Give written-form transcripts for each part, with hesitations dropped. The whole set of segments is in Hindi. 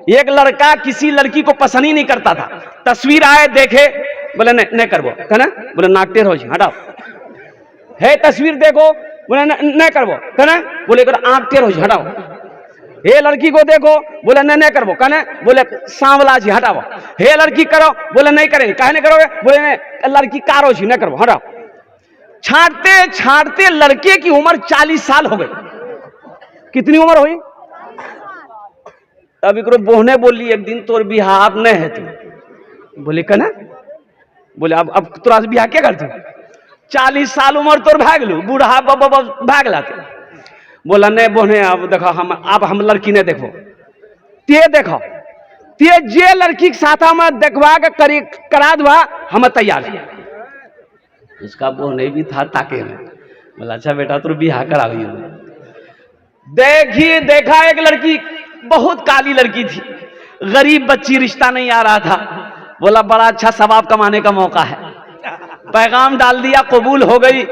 एक लड़का किसी लड़की को पसंद ही नहीं करता था, तस्वीर आए देखे, बोले नहीं करबो, है ना, बोले नाकटेर हो हटाओ, है तस्वीर देखो, बोले नहीं करबो, है ना, बोले आंख टेर हो हटाओ, हे लड़की को देखो, बोले नहीं करबो, कहने बोले सांवला जी हटाओ, हे लड़की करो, बोले नहीं करेंगे, कहने करोगे, बोले नहीं लड़की कारो जी नहीं करबो हटाओ। छांटते छांटते लड़के की उम्र 40 साल हो गई। कितनी उम्र हुई? तब एक बोहने बोली एक दिन तोर बिहार नहीं है तू, बोले कहना, बोले अब तोरा से बिहार क्या करते, 40 साल उम्र तोर भाग लू, बूढ़ा भाग लाते। बोला नहीं बोने, अब देखो हम लड़की ने देखो, ते देखो ते जे लड़की के साथ में देखवा के करा दवा हम तैयार है। उसका बोने भी था ताके में, बोला अच्छा बेटा तू बिहार करावी। देखा एक लड़की, बहुत काली लड़की थी, गरीब बच्ची, रिश्ता नहीं आ रहा था। बोला बड़ा अच्छा सवाब कमाने का मौका है, पैगाम डाल दिया, कबूल हो गई।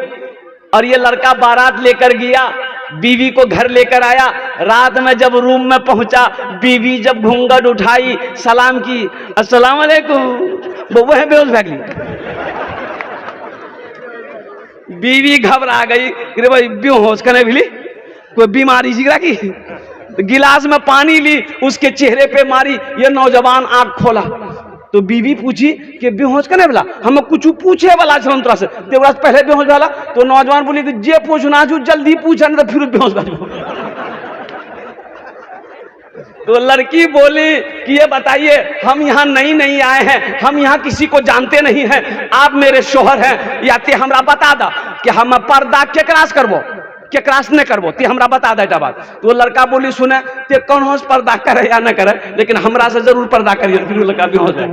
और ये लड़का बारात लेकर गया, बीवी को घर लेकर आया। रात में जब रूम में पहुंचा, बीवी जब घूंघट उठाई, सलाम की, अस्सलाम वालेकुम, वो है बेहोश भाग ली। बीवी घबरा गई, अरे भाई बेहोश करने भी ली, कोई बीमारी जिगरा की। गिलास में पानी ली, उसके चेहरे पे मारी, ये नौजवान आंख खोला। तो बीवी पूछी कि बेहोश करने वाला, हम कुछ पूछे वाला छल तोरा से, तेरा पहले बेहोश वाला। तो नौजवान बोली कि जे पूछना जो जल्दी पूछा, नहीं तो फिर बेहोश कर दो। तो लड़की बोली कि ये बताइए, हम यहाँ नहीं आए हैं, हम यहाँ किसी को जानते नहीं हैं, आप मेरे शोहर हैं, या ते हमरा बता दा कि हम पर्दा के क्रॉस करबो के क्रॉस नहीं करबो, ते हमरा बता दे बात। तो लड़का बोली सुने, ते कौन होश पर्दा करे या न करे, लेकिन हमरा से जरूर पर्दा करिए। फिर लड़का भी हो जाए।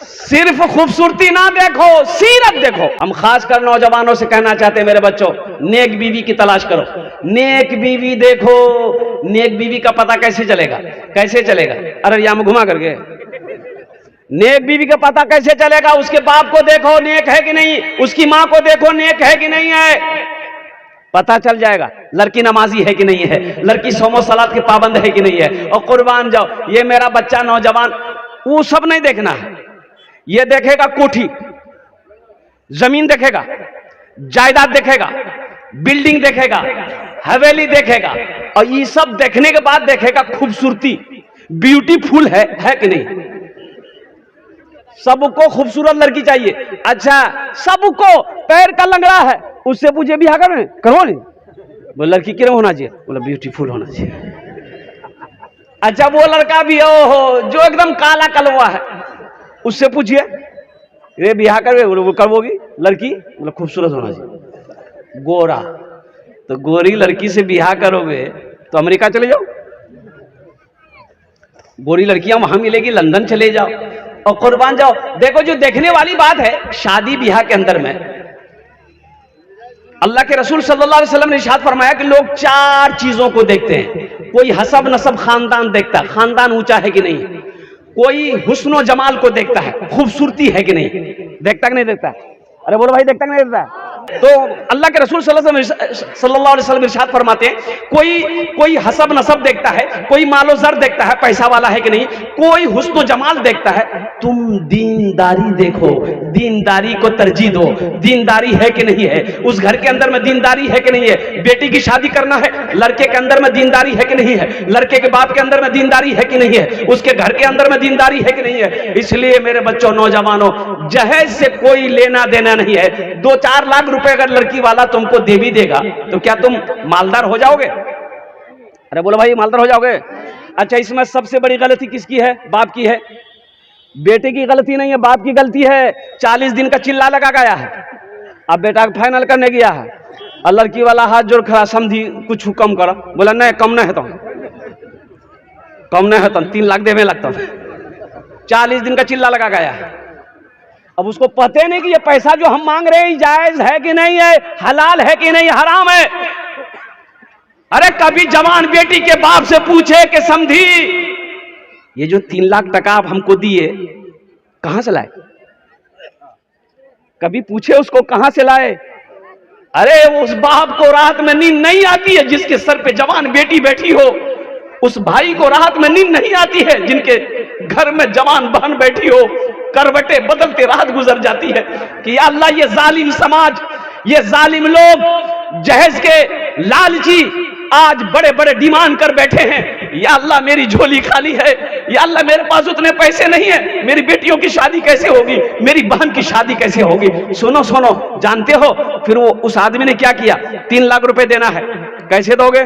सिर्फ खूबसूरती ना देखो, सीरत देखो। हम खासकर नौजवानों से कहना चाहते हैं, मेरे बच्चों, नेक बीवी की तलाश करो, नेक बीवी देखो। नेक बीवी का पता कैसे चलेगा? कैसे चलेगा? अरे यहाँ में घुमा करके, नेक बीवी का पता कैसे चलेगा? उसके बाप को देखो नेक है कि नहीं, उसकी माँ को देखो नेक है कि नहीं है, पता चल जाएगा। लड़की नमाजी है कि नहीं है, लड़की सोमो सलात के पाबंद है कि नहीं है। और कुर्बान जाओ, ये मेरा बच्चा नौजवान, वो सब नहीं देखना है। ये देखेगा कोठी, जमीन देखेगा, जायदाद देखेगा, बिल्डिंग देखेगा, हवेली देखेगा, और ये सब देखने के बाद देखेगा खूबसूरती, ब्यूटीफुल है कि नहीं। सबको खूबसूरत लड़की चाहिए। अच्छा, सबको पैर का लंगड़ा है, उससे पूछे बिहार करो नहीं, वो लड़की क्यों होना चाहिए? बोला ब्यूटीफुल होना चाहिए। अच्छा, वो लड़का भी हो जो एकदम काला कलवा है, उससे पूछिए ये बिहार करवोगी लड़की? बोला खूबसूरत होना चाहिए। गोरा, तो गोरी लड़की से बिहार करोगे तो अमेरिका चले जाओ, गोरी लड़कियां वहां मिलेगी, लंदन चले जाओ और कुर्बान जाओ। देखो, जो देखने वाली बात है, शादी ब्याह के अंदर में अल्लाह के रसूल सल्लल्लाहु अलैहि वसल्लम ने इरशाद फरमाया कि लोग 4 चीजों को देखते हैं। कोई हसब नसब खानदान देखता है, खानदान ऊंचा है कि नहीं। कोई हुस्न और जमाल को देखता है, खूबसूरती है कि नहीं, देखता कि नहीं देखता? अरे बोलो भाई, देखता कि नहीं देखता? तो अल्लाह के रसूल सल्लल्लाहु अलैहि वसल्लम इरशाद फरमाते हैं, कोई हसब नसब देखता है, कोई मालो जर देखता है, पैसा वाला है कि नहीं, कोई हुस्न जमाल देखता है। तुम दीनदारी देखो, दीनदारी को तरजीह दो, दीनदारी है कि नहीं है, उस घर के अंदर में दीनदारी है कि नहीं है। बेटी की शादी करना है, लड़के के अंदर में दीनदारी है कि नहीं है, लड़के के बाप के अंदर में दीनदारी है कि नहीं है, उसके घर के अंदर में दीनदारी है कि नहीं है। इसलिए मेरे बच्चों, नौजवानों, जहेज से कोई लेना देना नहीं है। 2-4 लाख रुपए अगर लड़की वाला तुमको दे भी देगा तो क्या तुम मालदार हो जाओगे? अरे बोलो भाई, मालदार हो जाओगे? अच्छा, इसमें सबसे बड़ी गलती किसकी है? बाप की है। बेटे की गलती नहीं है, बाप की गलती है। 40 दिन का चिल्ला लगा गया है, अब बेटा फाइनल करने गया है, और लड़की वाला हाथ जोड़ खड़ा, समझी कुछ कम करो। बोला नहीं, कम नहीं है तो, कम नहीं है तो 3 लाख देने लगता। 40 दिन का चिल्ला लगा गया है। अब उसको पता नहीं कि ये पैसा जो हम मांग रहे हैं जायज है कि नहीं है, हलाल है कि नहीं, हराम है। अरे कभी जवान बेटी के बाप से पूछे कि समझी ये जो 3 लाख टका आप हमको दिए कहां से लाए? कभी पूछे उसको कहां से लाए? अरे उस बाप को रात में नींद नहीं आती है जिसके सर पे जवान बेटी बैठी हो, उस भाई को रात में नींद नहीं आती है जिनके घर में जवान बहन बैठी हो, करवटे बदलते रात गुजर जाती है कि या अल्लाह ये जालिम समाज, ये जालिम लोग, जहेज के लालची आज बड़े बड़े डिमांड कर बैठे हैं, या अल्लाह मेरी झोली खाली है, या अल्लाह मेरे पास उतने पैसे नहीं है, मेरी बेटियों की शादी कैसे होगी, मेरी बहन की शादी कैसे होगी। सुनो सुनो, जानते हो फिर वो उस आदमी ने क्या किया? 3 लाख रुपए देना है, कैसे दोगे?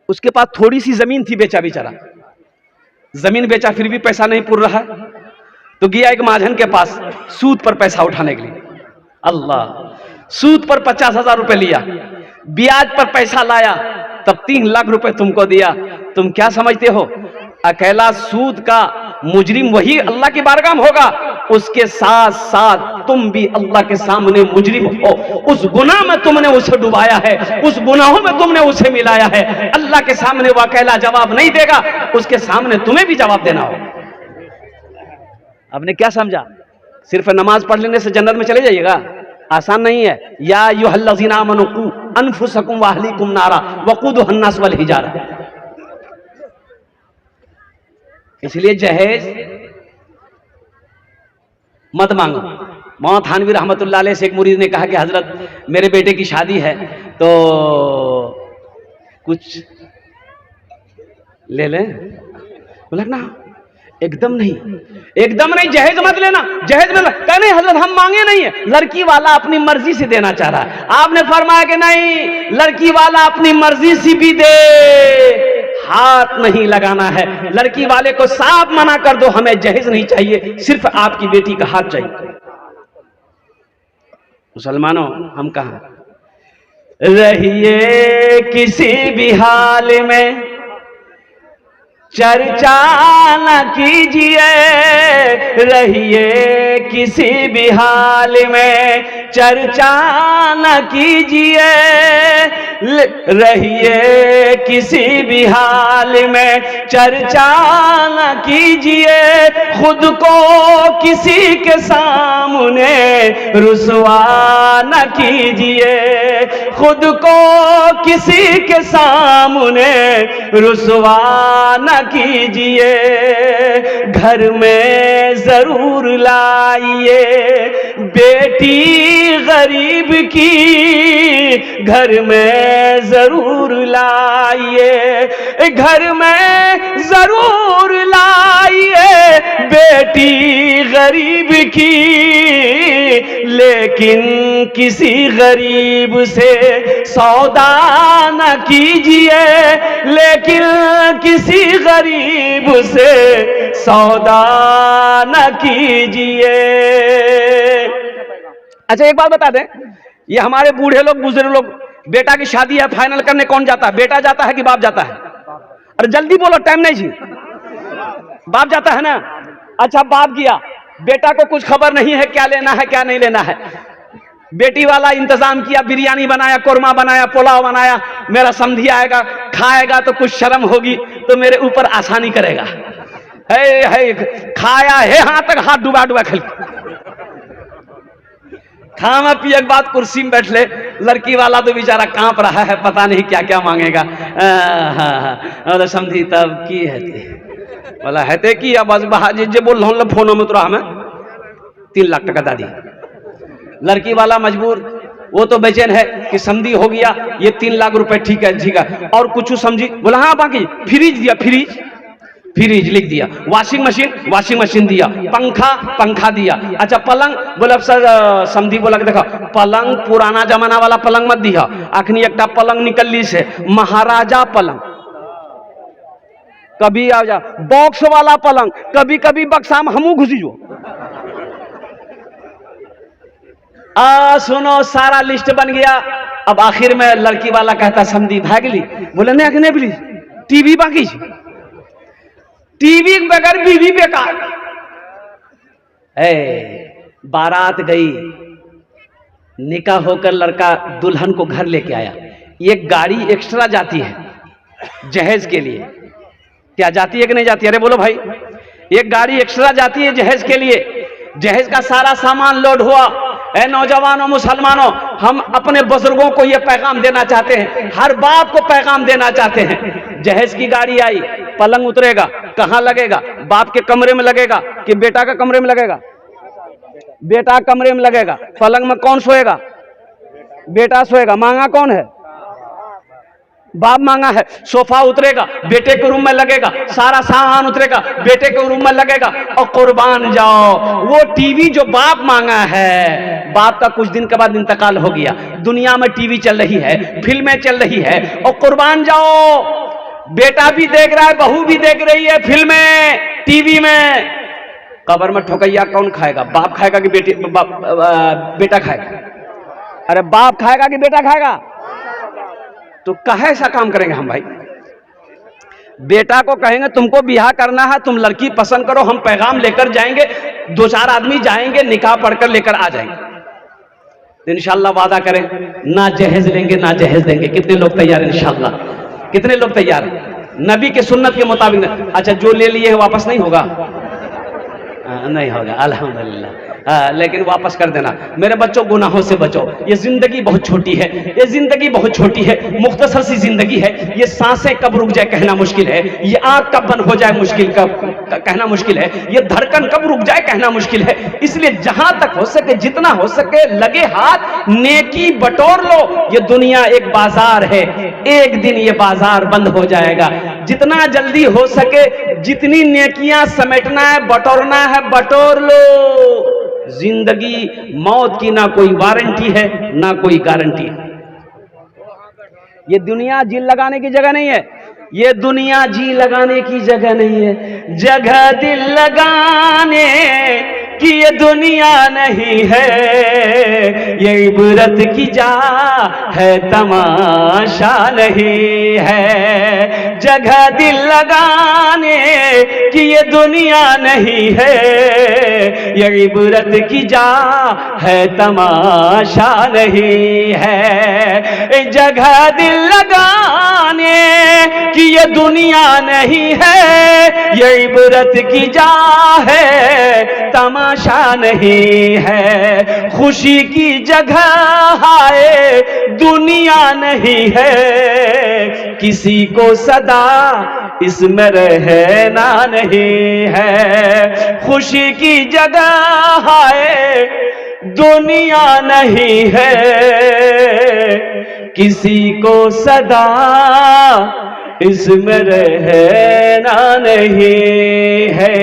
उसके पास थोड़ी सी जमीन थी, बेचा बेचारा, जमीन बेचा फिर भी पैसा नहीं पूर रहा, तो गया एक महाजन के पास सूद पर पैसा उठाने के लिए। अल्लाह, सूद पर 50,000 रुपए लिया, ब्याज पर पैसा लाया, तब 3 लाख रुपए तुमको दिया। तुम क्या समझते हो अकेला सूद का मुजरिम वही अल्लाह की बारगाह में होगा? उसके साथ साथ तुम भी अल्लाह के सामने मुजरिम हो। उस गुनाह में तुमने उसे डुबाया है, उस गुनाहों में तुमने उसे मिलाया है। अल्लाह के सामने वो अकेला जवाब नहीं देगा, उसके सामने तुम्हें भी जवाब देना हो। आपने क्या समझा? सिर्फ नमाज पढ़ लेने से जन्नत में चले जाइएगा? आसान नहीं है। या अय्युहल्लज़ीना आमनू कू अनफुसकुम व अहलीकुम नारा वक़ूदुहा अन्नास वल हिजारा। इसलिए जहेज मत मांगो। मौला थानवी रहमतुल्लाह अलैह से एक मुरीद ने कहा कि हजरत मेरे बेटे की शादी है तो कुछ ले लें? बोला ना, एकदम नहीं, एकदम नहीं, जहेज मत लेना, जहेज में कह नहीं हजरत हम मांगे नहीं है, लड़की वाला अपनी मर्जी से देना चाह रहा है। आपने फरमाया कि नहीं, लड़की वाला अपनी मर्जी से भी दे, हाथ नहीं लगाना है। लड़की वाले को साफ मना कर दो, हमें जहेज नहीं चाहिए, सिर्फ आपकी बेटी का हाथ चाहिए। मुसलमानों, हम कहां रहिए किसी भी हाल में चर्चा न कीजिए, रहिए किसी भी हाल में चर्चा न कीजिए, रहिए किसी भी हाल में चर्चा न कीजिए, खुद को किसी के सामने रुसवा न कीजिए, खुद को किसी के सामने रुसवा न कीजिए, घर में जरूर लाइए बेटी गरीब की, घर में जरूर लाइए, घर में जरूर लाइए बेटी गरीब की, लेकिन किसी गरीब से सौदा न कीजिए, लेकिन किसी गरीब से सौदा न कीजिए। अच्छा एक बात बता दें, ये हमारे बूढ़े लोग बुजुर्ग लोग, बेटा की शादी है फाइनल करने कौन जाता है? बेटा जाता है कि बाप जाता है? अरे जल्दी बोलो, टाइम नहीं जी। बाप जाता है ना? अच्छा बाप गया, बेटा को कुछ खबर नहीं है क्या लेना है क्या नहीं लेना है। बेटी वाला इंतजाम किया, बिरयानी बनाया, कोरमा बनाया, पुलाव बनाया, मेरा समधी आएगा खाएगा तो कुछ शर्म होगी तो मेरे ऊपर आसानी करेगा। है खाया है हाथ तक हाथ डुबा डुबा खिल, खाना पिए के बाद कुर्सी में बैठ ले। लड़की वाला तो बेचारा कांप रहा है, पता नहीं क्या क्या मांगेगा। और समझी तब की है बोला है कि अब जे बोल रहा हूँ फोनों में तो हमें 3 लाख टका दादी। लड़की वाला मजबूर, वो तो बेचैन है कि समझी हो गया ये 3 लाख रुपए, ठीक है ठीक है, और कुछ समझी। बोला हाँ बाकी फ्रिज दिया, फ्रिज फ्रिज लिख दिया, वाशिंग मशीन दिया, पंखा दिया। अच्छा पलंग, बोला सर समझी बोला देखा पलंग पुराना जमाना वाला पलंग मत दिया, अखनी एक पलंग निकली से महाराजा पलंग, कभी आ जा बॉक्स वाला पलंग, कभी कभी बक्सा में हमू घुसी जो। सुनो सारा लिस्ट बन गया। अब आखिर में लड़की वाला कहता समझी भागली। बोले नहीं अखने प्लीज टीवी बाकी, टीवी बगैर बीवी बेकार। बारात गई, निकाह होकर लड़का दुल्हन को घर लेके आया, एक गाड़ी एक्स्ट्रा जाती है जहेज के लिए। क्या जाती है कि नहीं जाती है? अरे बोलो भाई, एक गाड़ी एक्स्ट्रा जाती है जहेज के लिए। जहेज का सारा सामान लोड हुआ। नौजवानों मुसलमानों, हम अपने बुजुर्गों को यह पैगाम देना चाहते हैं, हर बाप को पैगाम देना चाहते हैं, जहेज की गाड़ी आई, पलंग उतरेगा, कहां लगेगा? बाप के कमरे में लगेगा कि बेटा का कमरे में लगेगा? बेटा कमरे में लगेगा। पलंग में कौन सोएगा? बेटा सोएगा। मांगा कौन है? बाप मांगा है। सोफा उतरेगा, बेटे के रूम में लगेगा। सारा सामान उतरेगा, बेटे के रूम में लगेगा। और कुर्बान जाओ, वो टीवी जो बाप मांगा है, बाप का कुछ दिन के बाद इंतकाल हो गया, दुनिया में टीवी चल रही है, फिल्में चल रही है, और कुर्बान जाओ, बेटा भी देख रहा है, बहू भी देख रही है फिल्में टीवी में। कब्र में ठोकैया कौन खाएगा? बाप खाएगा कि बेटा खाएगा? अरे बाप खाएगा कि बेटा खाएगा? तो कहे ऐसा काम करेंगे हम भाई? बेटा को कहेंगे तुमको ब्याह करना है, तुम लड़की पसंद करो, हम पैगाम लेकर जाएंगे, 2-4 आदमी जाएंगे, निकाह पढ़कर लेकर आ जाएंगे। तो इंशाल्लाह वादा करें, ना जहेज लेंगे ना जहेज देंगे। कितने लोग तैयार हैं? इंशाल्लाह कितने लोग तैयार हैं? नबी के सुन्नत के मुताबिक। अच्छा, जो ले लिए वापस नहीं होगा? नहीं होगा, अल्हम्दुलिल्लाह। लेकिन वापस कर देना। मेरे बच्चों, गुनाहों से बचो। ये जिंदगी बहुत छोटी है, ये जिंदगी बहुत छोटी है, मुख्तसर सी जिंदगी है। ये सांसें कब रुक जाए कहना मुश्किल है, ये आंख कब बंद हो जाए मुश्किल कहना मुश्किल है, ये धड़कन कब रुक जाए कहना मुश्किल है। इसलिए जहां तक हो सके, जितना हो सके, लगे हाथ नेकी बटोर लो। ये दुनिया एक बाजार है, एक दिन ये बाजार बंद हो जाएगा। जितना जल्दी हो सके, जितनी नेकियां समेटना है, बटोरना है, बटोर लो। जिंदगी मौत की ना कोई वारंटी है, ना कोई गारंटी है। ये दुनिया जी लगाने की जगह नहीं है, ये दुनिया जी लगाने की जगह नहीं है। जगह दिल लगाने कि ये दुनिया नहीं है, ये इबरत की जा है, तमाशा नहीं है। जगह दिल लगाने कि ये दुनिया नहीं है, ये इबरत की जा है, तमाशा नहीं है। जगह दिल लगाने कि ये दुनिया नहीं है, ये इबरत की जा है, तमाशा नहीं है। खुशी की जगह है, दुनिया नहीं है, किसी को सदा इसमें रहना नहीं है। खुशी की जगह है, दुनिया नहीं है, किसी को सदा इसमें रहना नहीं है।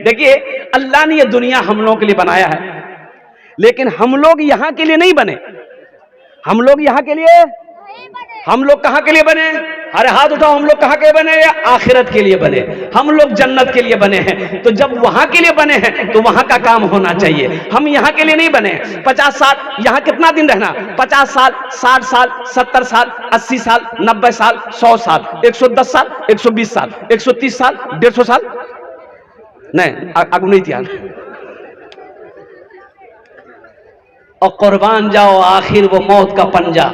देखिए, अल्लाह ने ये दुनिया हम लोगों के लिए बनाया है, लेकिन हम लोग यहां के लिए नहीं बने। हम लोग यहां के लिए, हम लोग कहां के लिए बने? अरे हाथ उठाओ, हम लोग कहां के बने? या आखिरत के लिए बने। हम लोग जन्नत के लिए बने हैं। तो जब वहां के लिए बने हैं तो वहां का काम होना चाहिए। हम यहां के लिए नहीं बने। 50 साल यहां कितना दिन रहना? 50 साल, 60 साल, 70 साल, 80 साल, 90 साल, 100 साल, 110 साल, 120 साल, 130 साल, 150 साल, नहीं आगू नहीं ध्यान। और कुर्बान जाओ, आखिर वो मौत का पंजा।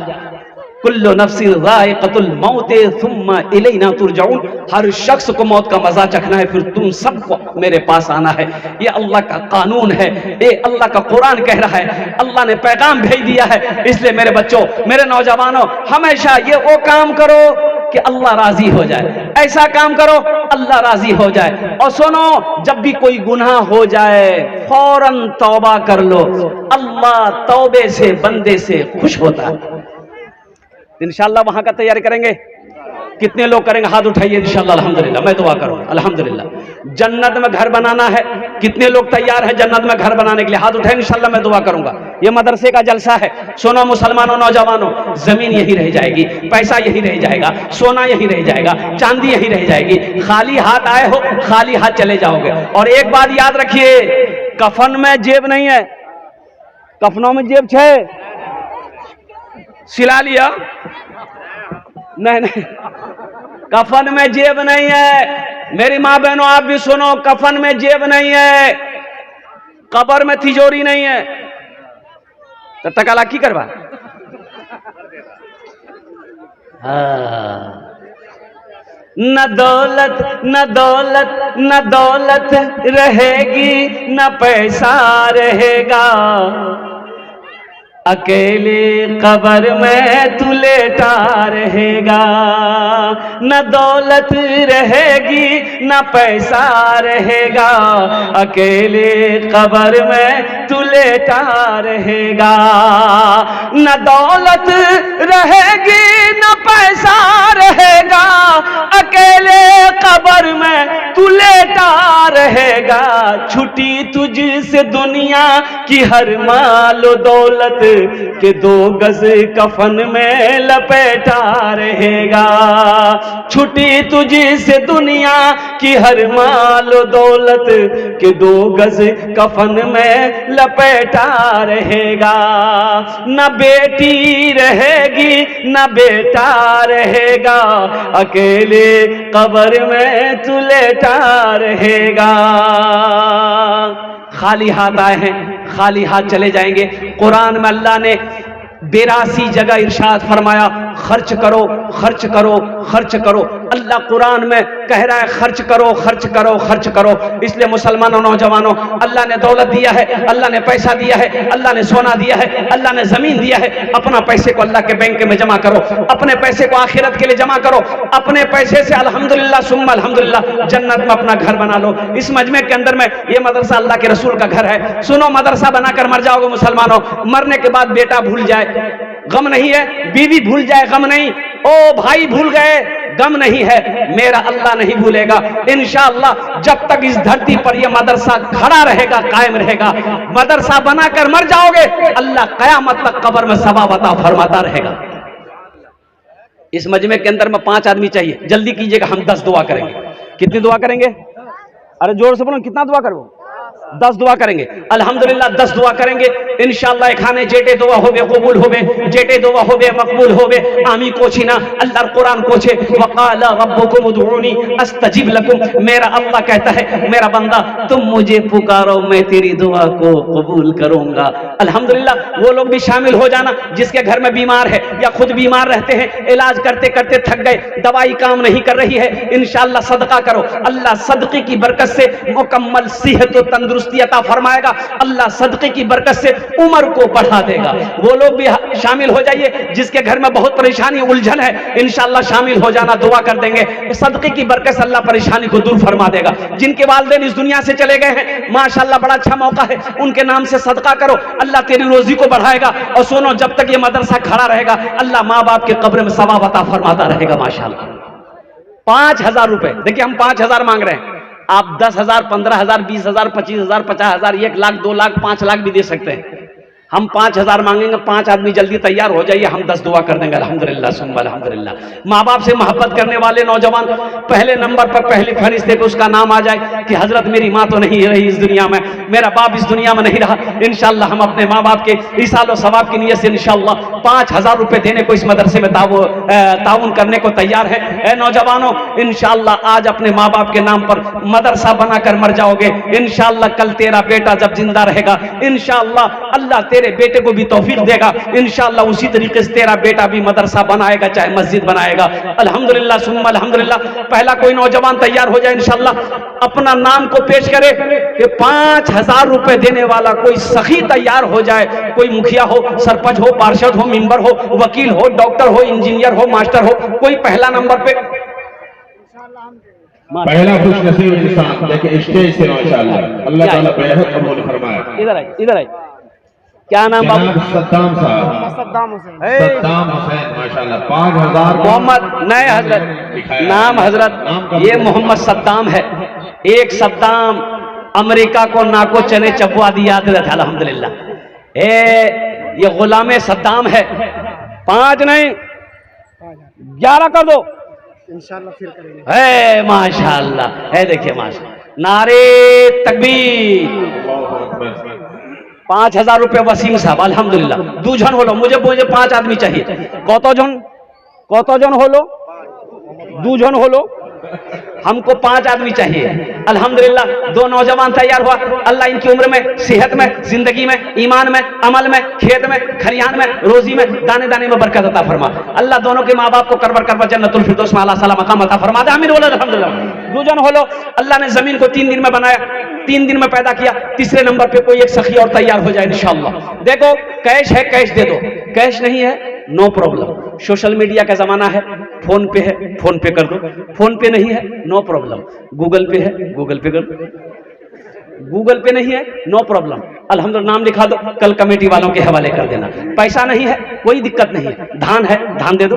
कुल्लु नफ्सिन ज़ाइक़तुल मौत सुम्मा इलैना तुरजाऊन। हर शख्स को मौत का मजा चखना है, फिर तुम सबको मेरे पास आना है। ये अल्लाह का कानून है, ये अल्लाह का कुरान कह रहा है। अल्लाह ने पैगाम भेज दिया है। इसलिए मेरे बच्चों, मेरे नौजवानों, हमेशा ये वो काम करो कि अल्लाह राजी हो जाए, ऐसा काम करो अल्लाह राजी हो जाए। और सुनो, जब भी कोई गुनाह हो जाए फौरन तौबा कर लो। अल्लाह तौबे से बंदे से खुश होता है। इंशाल्लाह वहां का तैयारी करेंगे। कितने लोग करेंगे? हाथ उठाइए। इंशाल्लाह, अल्हम्दुलिल्लाह, मैं दुआ करूंगा। अल्हम्दुलिल्लाह, जन्नत में घर बनाना है। कितने लोग तैयार हैं जन्नत में घर बनाने के लिए? हाथ उठाएं। इंशाल्लाह मैं दुआ करूंगा। ये मदरसे का जलसा है। सुनो मुसलमानों, नौजवानों, जमीन यही रह जाएगी, पैसा यही रह जाएगा, सोना यही रह जाएगा, चांदी यही रह जाएगी। खाली हाथ आए हो, खाली हाथ चले जाओगे। और एक बात याद रखिए, कफन में जेब नहीं है। कफनों में जेब छे, सिला लिया? नहीं नहीं, कफन में जेब नहीं है। मेरी माँ बहनों, आप भी सुनो, कफन में जेब नहीं है, कब्र में तिजोरी नहीं है। तो टकाला की करवा? न दौलत न दौलत न दौलत रहेगी, न पैसा रहेगा। अकेले कब्र में तू लेटा रहेगा, न दौलत रहेगी न पैसा रहेगा, अकेले कब्र में तू लेटा रहेगा, न दौलत रहेगी न पैसा रहेगा, अकेले कब्र में तू लेटा रहेगा। छुटी तुझसे दुनिया की हर मालो दौलत के 2 गज कफन में लपेटा रहेगा। छुटी तुझसे दुनिया की हर मालो दौलत के 2 गज कफन में लपेटा रहेगा। न बेटी रहेगी न बेटा रहेगा, अकेले कब्र में तू लेटा रहेगा। खाली हाथ आए हैं, खाली हाथ चले जाएंगे। कुरान में अल्लाह ने 82 जगह इरशाद फरमाया, खर्च करो खर्च करो खर्च करो। अल्लाह कुरान में कह रहा है खर्च करो खर्च करो खर्च करो। इसलिए मुसलमानों नौजवानों, अल्लाह ने दौलत दिया है, अल्लाह ने पैसा दिया है, अल्लाह ने सोना दिया है, अल्लाह ने जमीन दिया है। अपना पैसे को अल्लाह के बैंक में जमा करो, अपने पैसे को आखिरत के लिए जमा करो। अपने पैसे से अल्हम्दुलिल्लाह सुम्मा अल्हम्दुलिल्लाह जन्नत में अपना घर बना लो। इस मजमे के अंदर में ये मदरसा अल्लाह के रसूल का घर है। सुनो, मदरसा बनाकर मर जाओगे मुसलमानों, मरने के बाद बेटा भूल जाए गम नहीं है, बीवी भूल जाए गम नहीं, ओ भाई भूल गए गम नहीं है, मेरा अल्लाह नहीं भूलेगा इंशाअल्लाह। जब तक इस धरती पर यह मदरसा खड़ा रहेगा, कायम रहेगा, मदरसा बनाकर मर जाओगे, अल्लाह कयामत तक कब्र में सवाब अता फरमाता रहेगा। इस मजमे के अंदर में 5 आदमी चाहिए, जल्दी कीजिएगा, हम 10 दुआ करेंगे। कितनी दुआ करेंगे? अरे जोर से बोलो, कितना दुआ करो? 10 दुआ करेंगे अल्हम्दुलिल्लाह। 10 दुआ करेंगे इंशाअल्लाह। खाने जेटे दुआ होबे कबूल होबे, जेटे दुआ होबे मकबूल होबे। आमी कोचिना अल्लाह कुरान कोचे, वक़ाला रब्बुकुम उदऊनी अस्तजिब लकुम। मेरा अल्लाह कहता है, मेरा बंदा तुम मुझे पुकारो, मैं तेरी दुआ को कबूल करूंगा। अल्हम्दुलिल्लाह। वो लोग भी शामिल हो जाना जिसके घर में बीमार है या खुद बीमार रहते हैं, इलाज करते करते थक गए, दवाई काम नहीं कर रही है, इंशाअल्लाह सदका करो। अल्लाह सदके की बरकत से मुकम्मल सेहत और तंदुरुस्ती अता फरमाएगा। अल्लाह सदके की बरकत से उम्र को बढ़ा देगा। वो लोग भी शामिल हो जाइए जिसके घर में बहुत परेशानी उलझन है, इंशाअल्लाह शामिल हो जाना, दुआ कर देंगे। सदके की बरकत से अल्लाह परेशानी को दूर फरमा देगा। जिनके वालिदैन इस दुनिया से चले गए हैं, माशाअल्लाह बड़ा अच्छा मौका है, उनके नाम से सदका करो, अल्लाह तेरी रोजी को बढ़ाएगा। और सुनो, जब तक ये मदरसा खड़ा रहेगा, अल्लाह माँ बाप के कब्र में सवाब अता फरमाता रहेगा माशाअल्लाह। 5000 रुपए, देखिए हम 5000 मांग रहे हैं, आप 10,000, 15,000, 20,000, 25,000, 50,000, 1 लाख, 2 लाख, 5 लाख भी दे सकते हैं। हम 5,000 मांगेंगे। 5 आदमी जल्दी तैयार हो जाइए, हम 10 दुआ कर देंगे अल्हम्दुलिल्लाह सुम्मा अल्हम्दुलिल्लाह। माँ बाप से मोहब्बत करने वाले नौजवान पहले नंबर पर, पहली फरिश्ते पे उसका नाम आ जाए कि हजरत मेरी माँ तो नहीं रही इस दुनिया में, मेरा बाप इस दुनिया में नहीं रहा, इंशाअल्लाह हम अपने माँ बाप के ईसाल और सवाब की नीयत से इंशाअल्लाह 5,000 रुपए देने को इस मदरसे में ताउन करने को तैयार है। नौजवानों, इंशाअल्लाह आज अपने माँ बाप के नाम पर मदरसा बनाकर मर जाओगे, इंशाअल्लाह कल तेरा बेटा जब जिंदा रहेगा, इंशाअल्लाह अल्लाह तेरे बेटे को भी तौफीक देगा, इंशाअल्लाह उसी तरीके से तेरा बेटा भी मदरसा बनाएगा, चाहे मस्जिद बनाएगा। अल्हम्दुलिल्लाह सुम्मा अल्हम्दुलिल्लाह। पहला कोई नौजवान तैयार हो जाए इंशाअल्लाह, अपना नाम को पेश करे कि 5,000 रुपए देने वाला कोई सखी तैयार हो जाए। कोई मुखिया हो, सरपंच हो, पार्षद हो, मेंबर हो, वकील हो, डॉक्टर हो, इंजीनियर हो, मास्टर हो, कोई पहला नंबर पे पहला खुश नसीब इंसान देखिए स्टेज से माशाअल्लाह अल्लाह ताला बेहद कबूल फरमाए। इधर आए, इधर आए। क्या नाम बाबू? सद्दाम साहब, सद्दाम हुसैन माशाअल्लाह। 5,000 मोहम्मद नए हजरत नाम, हजरत ये मोहम्मद सद्दाम है। एक सद्दाम अमेरिका को नाको चने चबवा दिया था अल्हम्दुलिल्लाह। ये गुलाम सद्दाम है। 5 नहीं 11 कर दो इंशाअल्लाह, फिर करेंगे। है माशाअल्लाह, है देखिए माशाअल्लाह, नारे तकबीर। 5,000 रुपये वसीम साहब अल्हम्दुलिल्लाह। 2 जन होलो, मुझे 5 आदमी चाहिए। कत जन होलो? 2 जन होलो। हमको 5 आदमी चाहिए। अल्हम्दुलिल्लाह 2 नौजवान तैयार हुआ। अल्लाह इनकी उम्र में, सेहत में, जिंदगी में, ईमान में, अमल में, खेत में, खरियान में, रोजी में, दाने दाने में बरकत अता फरमा। अल्लाह दोनों के माँ बाप को करबर करबर जन्नतुल फिरदौस में आला साला मकाम अता फरमा दे। आमीन बोलो अल्हम्दुलिल्लाह। दूजन होलो, अल्लाह ने जमीन को 3 दिन में बनाया, 3 दिन में पैदा किया। तीसरे नंबर पे कोई एक सखी और तैयार हो जाए इंशाअल्लाह। देखो कैश है, कैश दे दो, कैश नहीं है नो प्रॉब्लम। सोशल मीडिया का जमाना है, फोन पे है, फोन पे कर दो, फोन पे नहीं है नो प्रॉब्लम, गूगल पे है, गूगल पे कर दो, गूगल पे नहीं है नो प्रॉब्लम, अल्हम्दुलिल्लाह नाम लिखा दो, कल कमेटी वालों के हवाले कर देना। पैसा नहीं है कोई दिक्कत नहीं है, धान है धान दे दो,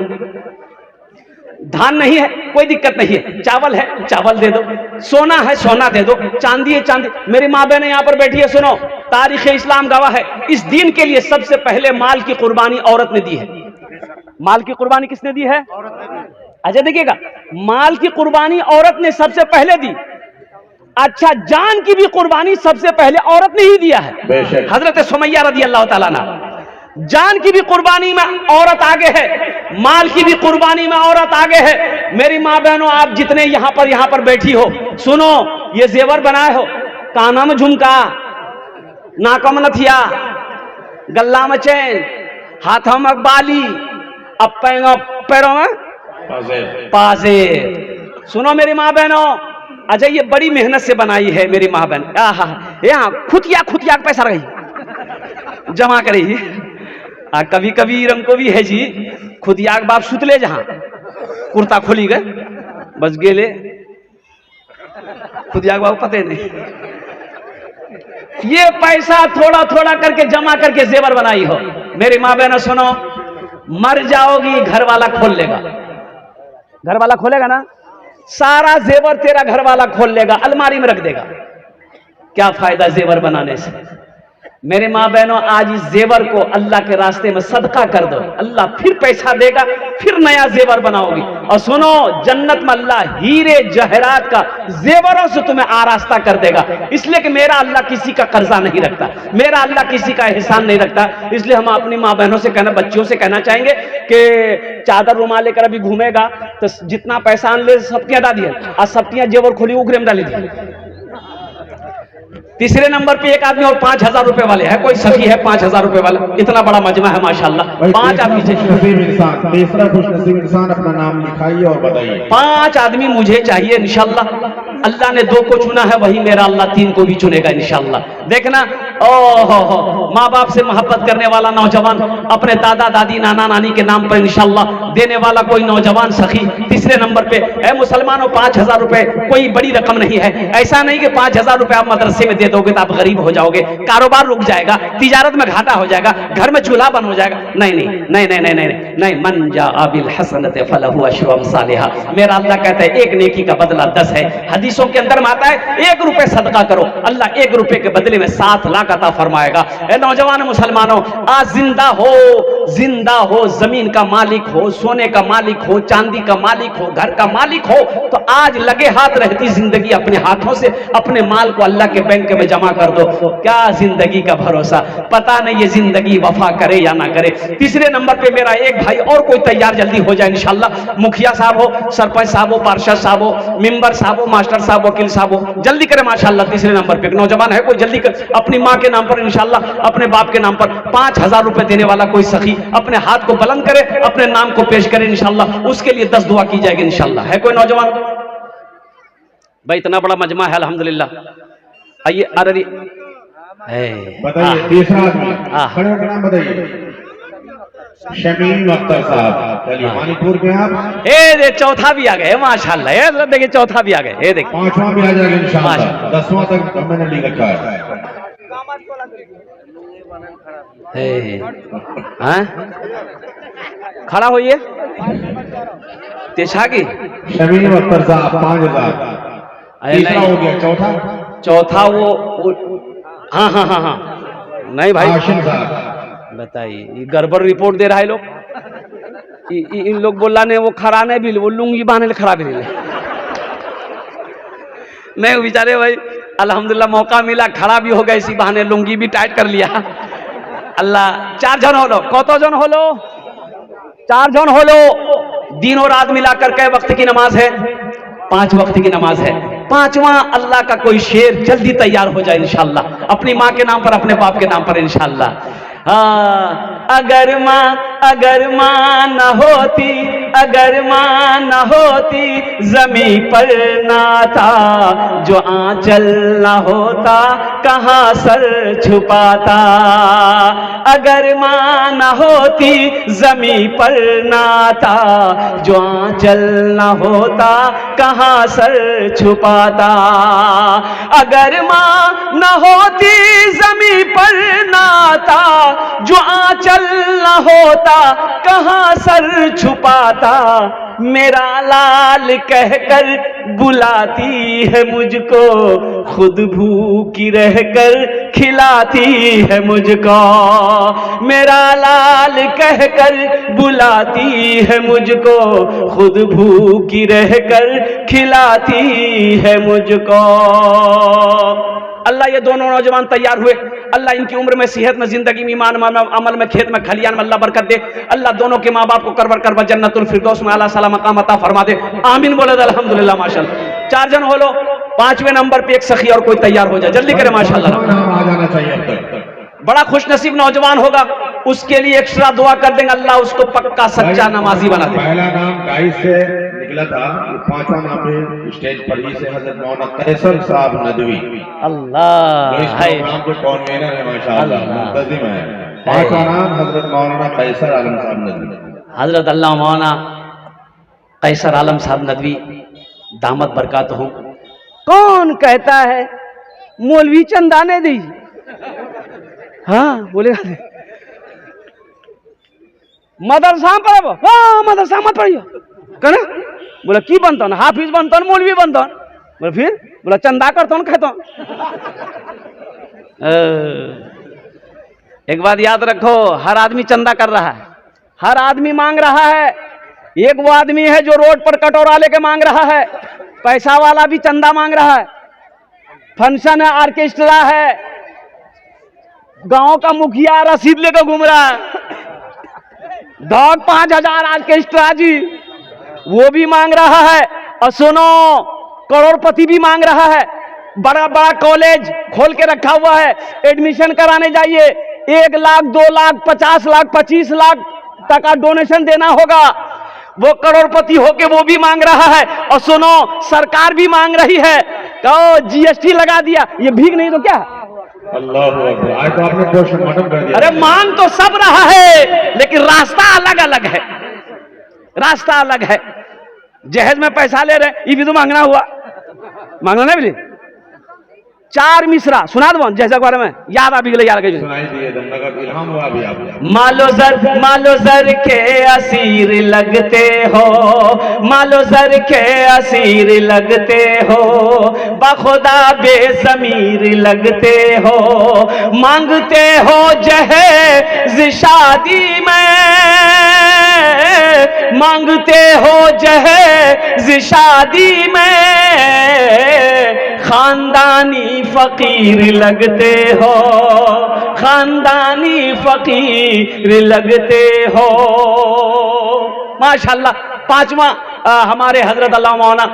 धान नहीं है कोई दिक्कत नहीं है, चावल है चावल दे दो, सोना है सोना दे दो, चांदी है चांदी। मेरी माँ बहन यहाँ पर बैठी है, सुनो, तारीख इस्लाम गवाह है, इस दीन के लिए सबसे पहले माल की कुर्बानी औरत ने दी है। माल की कुर्बानी किसने दी है? अच्छा देखिएगा, माल की कुर्बानी औरत ने सबसे पहले दी। अच्छा, जान की भी कुर्बानी सबसे पहले औरत ने ही दिया है। हजरत सुमैया रजी अल्लाह ताला अन्हा, जान की भी कुर्बानी में औरत आगे है, माल की भी कुर्बानी में औरत आगे है। मेरी माँ बहनों, आप जितने यहाँ पर बैठी हो, सुनो, ये जेवर बनाए हो, काना में झुमका, नाकों में नथिया, गल्ला में चैन, हाथों में बाली, अब पैरों में पाजे। सुनो मेरी माँ बहनों, अच्छा ये बड़ी मेहनत से बनाई है मेरी माँ बहन। यहाँ खुतिया पैसा रही जमा करी। कभी कभी रंग को भी है जी, खुदिया के बाप सुतले जहां कुर्ता खोली गए बस गेले, खुदिया के बाप पते नहीं। ये पैसा थोड़ा थोड़ा करके जमा करके जेवर बनाई हो। मेरी माँ बहनों सुनो, मर जाओगी घर वाला खोल लेगा, घर वाला खोलेगा ना, सारा जेवर तेरा घर वाला खोल लेगा, अलमारी में रख देगा। क्या फायदा जेवर बनाने से? मेरे माँ बहनों, आज इस जेवर को अल्लाह के रास्ते में सदका कर दो, अल्लाह फिर पैसा देगा, फिर नया जेवर बनाओगी। और सुनो, जन्नत में अल्लाह हीरे जहरात का जेवरों से तुम्हें आरास्ता कर देगा। इसलिए कि मेरा अल्लाह किसी का कर्जा नहीं रखता, मेरा अल्लाह किसी का एहसान नहीं रखता। इसलिए हम अपनी माँ बहनों से कहना, बच्चियों से कहना चाहेंगे कि चादर रुमाल लेकर अभी घूमेगा तो जितना पैसा आन ले सबकियां डाल दिए, आज सबकियां जेवर खोली उगरे में डाली दी। तीसरे नंबर पे एक आदमी और 5,000 रुपए वाले है, कोई सखी है 5,000 रुपए वाला, इतना बड़ा मजमा है माशाल्लाह। 5 आदमी तीसरा खुशनसीब इंसान अपना नाम लिखाइए और बताइए। 5 आदमी मुझे चाहिए इंशाल्लाह। अल्लाह ने 2 को चुना है, वही मेरा अल्लाह 3 को भी चुनेगा इंशाल्लाह। देखना, ओहो, माँ बाप से मोहब्बत करने वाला नौजवान, अपने दादा दादी नाना नानी के नाम पर इंशाल्लाह देने वाला कोई नौजवान सखी। तीसरे नंबर पे है मुसलमानों, 5,000 रुपए कोई बड़ी रकम नहीं है। ऐसा नहीं कि 5,000 रुपए आप मदरसे में दे दोगे तो आप गरीब हो जाओगे, कारोबार रुक जाएगा, तिजारत में घाटा हो जाएगा, घर में चूल्हा बंद हो जाएगा। नहीं नहीं नहीं नहीं नहीं नहीं नहीं, मन जा बिल हसनत फलहु अशरु अमसालिहा। मेरा अल्लाह कहता है 1 नेकी का बदला 10 है। हदीसों के अंदर में आता है 1 रुपए सदका करो, अल्लाह 1 रुपए के बदले में 7 लाख अता फरमाएगा। ए नौजवान मुसलमानों, आज जिंदा हो, जमीन का मालिक हो, सोने का मालिक हो, चांदी का मालिक हो, घर का मालिक हो, तो आज लगे हाथ रहती जिंदगी अपने हाथों से अपने माल को अल्लाह के बैंक में जमा कर दो। क्या जिंदगी का भरोसा, पता नहीं ये जिंदगी वफा करे या ना करे। तीसरे नंबर पे मेरा एक भाई और कोई तैयार जल्दी हो जाए इंशाल्लाह। मुखिया साहब हो, सरपंच साहब हो, पार्षद साहब हो, मेंबर साहब हो, मास्टर साहब, वकील साहब हो, जल्दी करें माशाल्लाह। तीसरे नंबर पे एक नौजवान है, कोई जल्दी कर, अपनी माँ के नाम पर इंशाल्लाह, अपने बाप के नाम पर 5,000 रुपए देने वाला कोई सखी अपने हाथ को बुलंद करे, अपने नाम को पेश करे इंशाल्लाह, उसके लिए 10 दुआ की जाएगी इंशाल्लाह। है कोई नौजवान भाई? इतना बड़ा मजमा है अल्हम्दुलिल्लाह। आइए, अरे बताइए तीसरा आदमी, खड़े होकर नाम बताइए। शमीम अख्तर साहब, चलिए मणिपुर के आप। दे चौथा भी आ गए माशाल्लाह, ये देखिए चौथा भी आ गए, ये देखिए 5वां भी आ जाएगा इंशाल्लाह। 10वां तक मैंने लिख रखा है। खड़ा होइए, तेछा की शमीम अख्तर साहब 5,000। तीसरा हो गया, चौथा वो हाँ हाँ हाँ हाँ, नहीं भाई बताइए, ये गड़बड़ रिपोर्ट दे रहा है लोग। इन लोग बोला ने वो खड़ा नहीं भी, वो लुंगी बांधे खड़ा भी नहीं। नहीं बेचारे भाई, अल्हम्दुलिल्लाह मौका मिला, खड़ा भी हो गए इसी बहाने, लुंगी भी टाइट कर लिया। अल्लाह, 4 जन हो लो, कतो जन हो लो? 4 जन हो लो। दिन और रात मिलाकर के वक्त की नमाज है 5 वक्त की नमाज है। 5वां अल्लाह का कोई शेर जल्दी तैयार हो जाए इंशाअल्लाह, अपनी माँ के नाम पर, अपने बाप के नाम पर इंशाअल्लाह। अगर माँ न होती, अगर माँ न होती, जमी पर ना था, जो आंचल न होता, कहाँ सर छुपाता। अगर माँ न होती, जमी पर ना था, जो आंचल न होता, कहाँ सर छुपाता। अगर माँ न होती, जमी पर ना था, जो आंचल न होता, कहाँ सर छुपाता। मेरा लाल कहकर बुलाती है मुझको, खुद भूखी रहकर खिलाती है मुझको। मेरा लाल कहकर बुलाती है मुझको, खुद भूखी रहकर खिलाती है मुझको। अल्लाह ये दोनों नौजवान तैयार हुए, अल्लाह इनकी उम्र में, सेहत में, जिंदगी में, ईमान में, अमल में, खेत में, खलियान में अल्लाह बरकत दे। अल्लाह दोनों के माँ बाप को करबर करबर जन्नतुल फिरदौस में आला साला मकाम अता फरमा दे। आमीन बोले अल्हम्दुलिल्लाह माशाअल्लाह। 4 जन हो लो, 5वें नंबर पे एक सखी और कोई तैयार हो जाए, जल्दी करे माशाअल्लाह। आ जाना चाहिए अब तक। बड़ा खुश नसीब नौजवान होगा, उसके लिए एक्स्ट्रा दुआ कर देंगे, अल्लाह उसको पक्का सच्चा नमाजी बना दे। पहला नाम 22 से निकला था, 5वां नाम पे स्टेज पर ही से हजरत मौलाना कैसर साहब नदवी, अल्लाह जो इस प्रोग्राम के कॉन्वेनर है माशाअल्लाह, मुंतजिम है। 5वां नाम हजरत मौलाना कैसर आलम साहब नदवी। हजरत अल्लाह मौलाना कैसर आलम साहब नदवी दामत बरकत हो। कौन कहता है मौलवी चंदा ने दी? हाँ बोलेगा, मदरसा पर हाँ मदरसा मत पढ़ियो कहना। बोला की बनता न, हाफिज बनता न, मौलवी बनता। बोला फिर, बोला चंदा करता न, कहता। एक बात याद रखो, हर आदमी चंदा कर रहा है, हर आदमी मांग रहा है। एक वो आदमी है जो रोड पर कटोरा लेके मांग रहा है, पैसा वाला भी चंदा मांग रहा है। फंक्शन है, ऑर्केस्ट्रा है, गांव का मुखिया रसीद लेकर घूम रहा है, 5,000 ऑर्केस्ट्रा जी, वो भी मांग रहा है। और सुनो, करोड़पति भी मांग रहा है। बड़ा बड़ा कॉलेज खोल के रखा हुआ है, एडमिशन कराने जाइए, 1 लाख 2 लाख 50 लाख 25 लाख टका डोनेशन देना होगा। वो करोड़पति होके वो भी मांग रहा है। और सुनो, सरकार भी मांग रही है, कहो जीएसटी लगा दिया, ये भीख नहीं तो क्या? अल्लाह अकबर, आज तो आपने पोस्टमार्टम कर दिया। अरे मांग तो सब रहा है, लेकिन रास्ता अलग अलग है, रास्ता अलग है। जहेज में पैसा ले रहे, ये भी तो मांगना हुआ, मांगना नहीं बोली। 4 मिसरा सुना दो जैसे बारे में, याद अभी याद कर सुनाई दिए, दमनगर इल्हाम हुआ अभी आपको। मालो जर के असीर लगते हो, मालो जर के असीर लगते हो, बखुदा बेज़मीर लगते हो। मांगते हो जहेज शादी में, मांगते हो जहेज शादी में, खानदानी फकीर लगते हो, खानदानी फकीर लगते हो। माशाल्लाह। 5वां हमारे हजरत अल्लाह मौलाना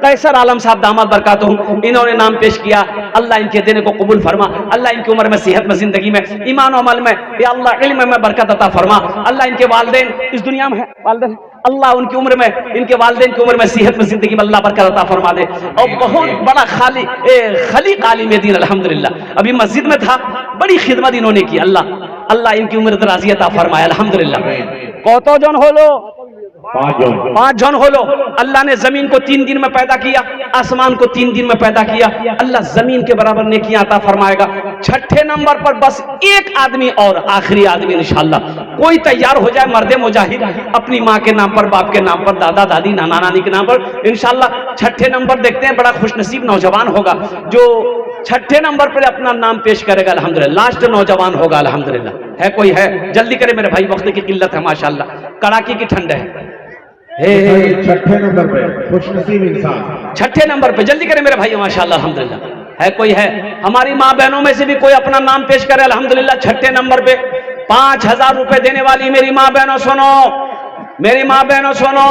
कैसर आलम साहब दामद बरकातहू, इन्होंने नाम पेश किया। अल्लाह इनके देने को कबूल फरमा, अल्लाह इनकी उम्र में, सेहत में, जिंदगी में, ईमान और अमल में, या अल्लाह इल्म में बरकत अता फरमा। अल्लाह इनके वालिदैन इस दुनिया में है, वालिदैन, अल्लाह उनकी उम्र में, इनके वालिदैन की उम्र में, सेहत में, जिंदगी में अल्लाह बरकत अता फरमा दे। और बहुत बड़ा खलीक आलिम दीन अल्हम्दुलिल्लाह, अभी मस्जिद में था, बड़ी खिदमत इन्होंने की। अल्लाह इनकी उम्र दराज़ी अता फरमाए अल्हम्दुलिल्लाह। कौतो जन हो लो, 5 जन हो लो। अल्लाह ने जमीन को 3 दिन में पैदा किया, आसमान को 3 दिन में पैदा किया। अल्लाह जमीन के बराबर नेकियां अता फरमाएगा। 6ठे नंबर पर बस एक आदमी और, आखिरी आदमी इंशाअल्लाह, कोई तैयार हो जाए मर्दे मुजाहिद, अपनी माँ के नाम पर, बाप के नाम पर, दादा दादी नाना नानी के नाम पर इंशाअल्लाह। 6ठे नंबर देखते हैं, बड़ा खुशनसीब नौजवान होगा जो 6ठे नंबर पर अपना नाम पेश करेगा अल्हम्दुलिल्लाह। लास्ट नौजवान होगा अल्हम्दुलिल्लाह। है कोई है? जल्दी करे मेरे भाई, वक्त की किल्लत है माशाअल्लाह, कड़ाके की ठंड है। 6ठे नंबर पे खुशनसीब इंसान, 6ठे नंबर पे जल्दी करे मेरे भाई माशाअल्लाह अल्हम्दुलिल्लाह। है कोई है? हमारी माँ बहनों में से भी कोई अपना नाम पेश करे अल्हम्दुलिल्लाह। 6ठे नंबर पे 5000 रुपए देने वाली मेरी माँ बहनों सुनो, मेरी माँ बहनों सुनो,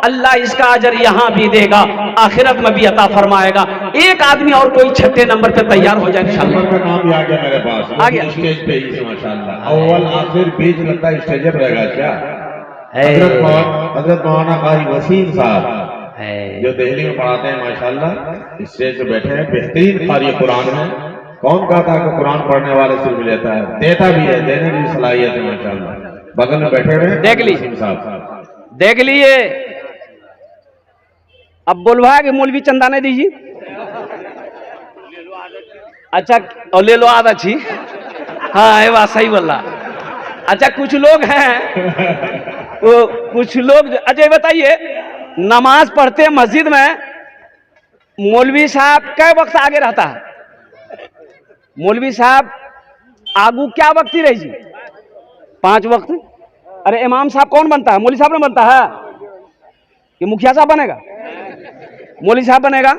अल्लाह इसका अजर यहाँ भी देगा, आखिरत में भी अता फरमाएगा। एक आदमी और कोई छठे नंबर पे तैयार हो जाए इंशाअल्लाह। नंबर का नाम भी आ गया मेरे पास, आ गया स्टेज पे ही से माशाल्लाह। अव्वल आखिर बीच लगता है स्टेज पे रहेगा क्या? हजरत मौलाना कारी वसीम साहब जो दिल्ली में पढ़ाते हैं माशाल्लाह, स्टेज पे बैठे हैं, बेहतरीन कारी कुरान है। कौन कहता है कि कुरान पढ़ने वाले सिर्फ लेता है, देता भी है, देने की सलाहियत है माशाल्लाह। बगल में बैठे हुए देख ली साहब, देख लिए। अब बोलवाया कि मौलवी चंदा नहीं दीजिए, अच्छा और ले लो आधा छी। हाँ ये बात सही बोल रहा। अच्छा कुछ लोग हैं वो कुछ लोग, अच्छा ये बताइए नमाज पढ़ते हैं मस्जिद में, मौलवी साहब कै वक्त आगे रहता है? मौलवी साहब आगू क्या वक्त ही रही जी? 5 वक्त। अरे इमाम साहब कौन बनता है? मौलवी साहब ने बनता है कि मुखिया साहब बनेगा? मौलवी साहब बनेगा।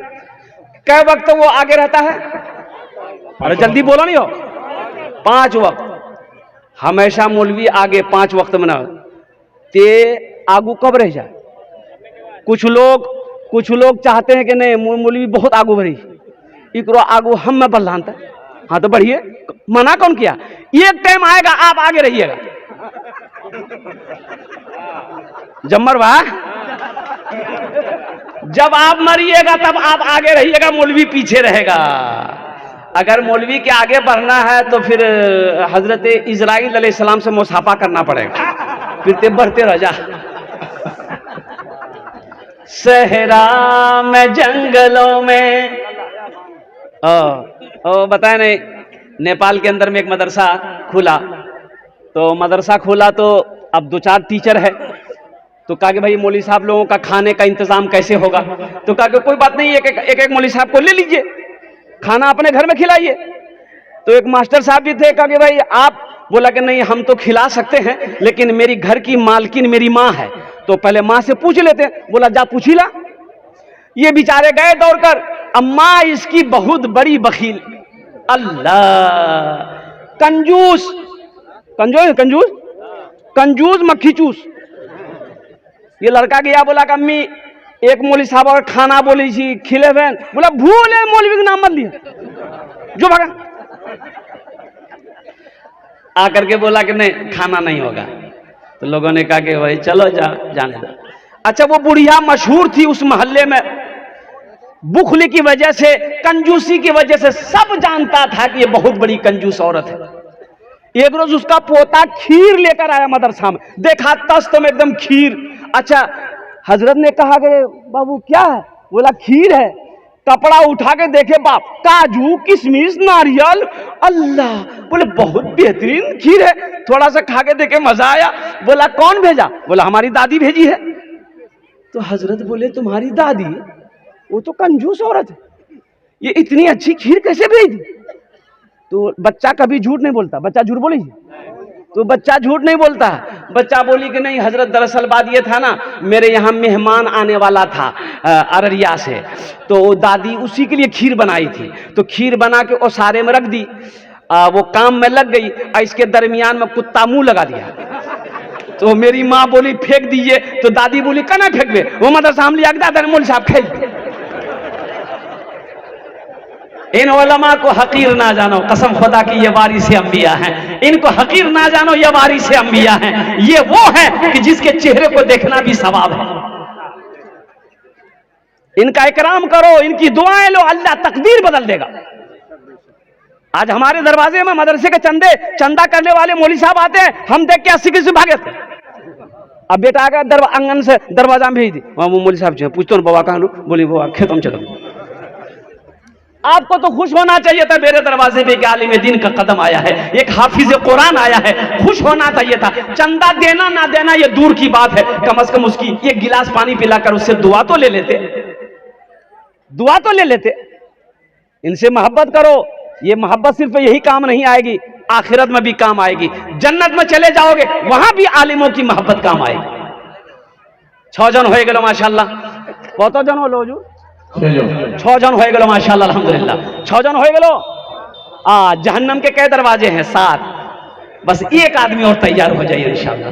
कै वक्त वो आगे रहता है? अरे जल्दी बोलो नहीं हो। 5 वक्त हमेशा मौलवी आगे 5 वक्त में ना ते आगू कब रह जाए? कुछ लोग चाहते हैं कि नहीं मौलवी बहुत आगू बढ़ी, इकरो आगू हम में बल्लानता। हाँ तो बढ़िए, मना कौन किया? एक टाइम आएगा आप आगे रहिएगा। जम्मर भाई जब आप मरिएगा तब आप आगे रहिएगा, मौलवी पीछे रहेगा। अगर मौलवी के आगे बढ़ना है तो फिर हजरत इजराइल अलैहिस्सलाम से मुसाफा करना पड़ेगा, फिर ते बढ़ते रह जा। सहरा में जंगलों में बताया नहीं, नेपाल के अंदर में एक मदरसा खुला, तो मदरसा खोला तो अब 2-4 टीचर है, तो कहा कि भाई मौलवी साहब लोगों का खाने का इंतजाम कैसे होगा? तो कहा कि कोई बात नहीं, एक मौलवी साहब को ले लीजिए, खाना अपने घर में खिलाइए। तो एक मास्टर साहब भी थे, कहा कि भाई आप, बोला कि नहीं हम तो खिला सकते हैं लेकिन मेरी घर की मालकिन मेरी माँ है, तो पहले माँ से पूछ लेते हैं। बोला जा पूछ ही ला। ये बेचारे गए दौड़कर, अम्मा इसकी बहुत बड़ी बखील, अल्लाह कंजूस कंजूस कंजूस कंजूस मक्खी चूस। ये लड़का गया, बोला कि अम्मी एक मौलवी साहब और खाना बोली थी खिले बहन। बोला भूले मौलवी का नाम मत लिया, जो भागा। आकर के बोला कि नहीं खाना नहीं होगा, तो लोगों ने कहा कि भाई चलो जाने दो। अच्छा वो बुढ़िया मशहूर थी उस मोहल्ले में, बुखली की वजह से, कंजूसी की वजह से सब जानता था कि ये बहुत बड़ी कंजूस औरत है। एक रोज उसका पोता खीर लेकर आया मदरसा में, देखा तस्त में एकदम खीर। अच्छा हजरत ने कहा कि बाबू क्या है? बोला खीर है। कपड़ा उठा के देखे बाप, काजू किशमिश नारियल, अल्लाह। बोले बहुत बेहतरीन खीर है, थोड़ा सा खा के देखे मजा आया। बोला कौन भेजा? बोला हमारी दादी भेजी है। तो हजरत बोले तुम्हारी दादी? वो तो कंजूस औरत है, ये इतनी अच्छी खीर कैसे भेज दी? तो बच्चा कभी झूठ नहीं बोलता, बच्चा झूठ बोली? तो बच्चा झूठ नहीं बोलता। बच्चा बोली कि नहीं हजरत दरअसल बात ये था ना, मेरे यहाँ मेहमान आने वाला था अररिया से, तो दादी उसी के लिए खीर बनाई थी, तो खीर बना के ओसारे में रख दी, वो काम में लग गई, इसके दरमियान में कुत्ता मुंह लगा दिया। तो मेरी माँ बोली फेंक दीजिए, तो दादी बोली कहना फेंक दे, वो मदरसा हम लिया दादा मौलवी साहब खेल। इन उलमा को हकीर ना जानो, कसम खुदा की ये वारिस अंबिया हैं। इनको हकीर ना जानो, ये वारिस अंबिया हैं। ये वो है कि जिसके चेहरे को देखना भी सवाब है। इनका इकराम करो, इनकी दुआएं लो, अल्लाह तकदीर बदल देगा। आज हमारे दरवाजे में मदरसे के चंदा करने वाले मौलवी साहब आते हैं, हम देख के 80 किसी भागे थे। अब बेटा आकर आंगन से दरवाजा में भेज दी, वहां वो मौलवी साहब पूछते हो बाबा कहाँ? बोली बाबा खेतों में चलो। आपको तो खुश होना चाहिए था, मेरे दरवाजे पे एक आलिम दीन का कदम आया है, एक हाफिज कुरान आया है, खुश होना चाहिए था। चंदा देना ना देना ये दूर की बात है, कम से कम उसकी एक गिलास पानी पिलाकर उससे दुआ तो ले लेते, दुआ तो ले लेते। इनसे मोहब्बत करो, ये मोहब्बत सिर्फ यही काम नहीं आएगी, आखिरत में भी काम आएगी। जन्नत में चले जाओगे वहां भी आलिमों की मोहब्बत काम आएगी। 6 जन हो गए माशाल्लाह। कत जन हलो हुजूर? 6 जन हो गए माशाल्लाह अल्हम्दुलिल्लाह। 6 जन हो गए। जहन्नम के कई दरवाजे हैं? 7। बस एक आदमी और तैयार हो जाइए इंशाल्लाह।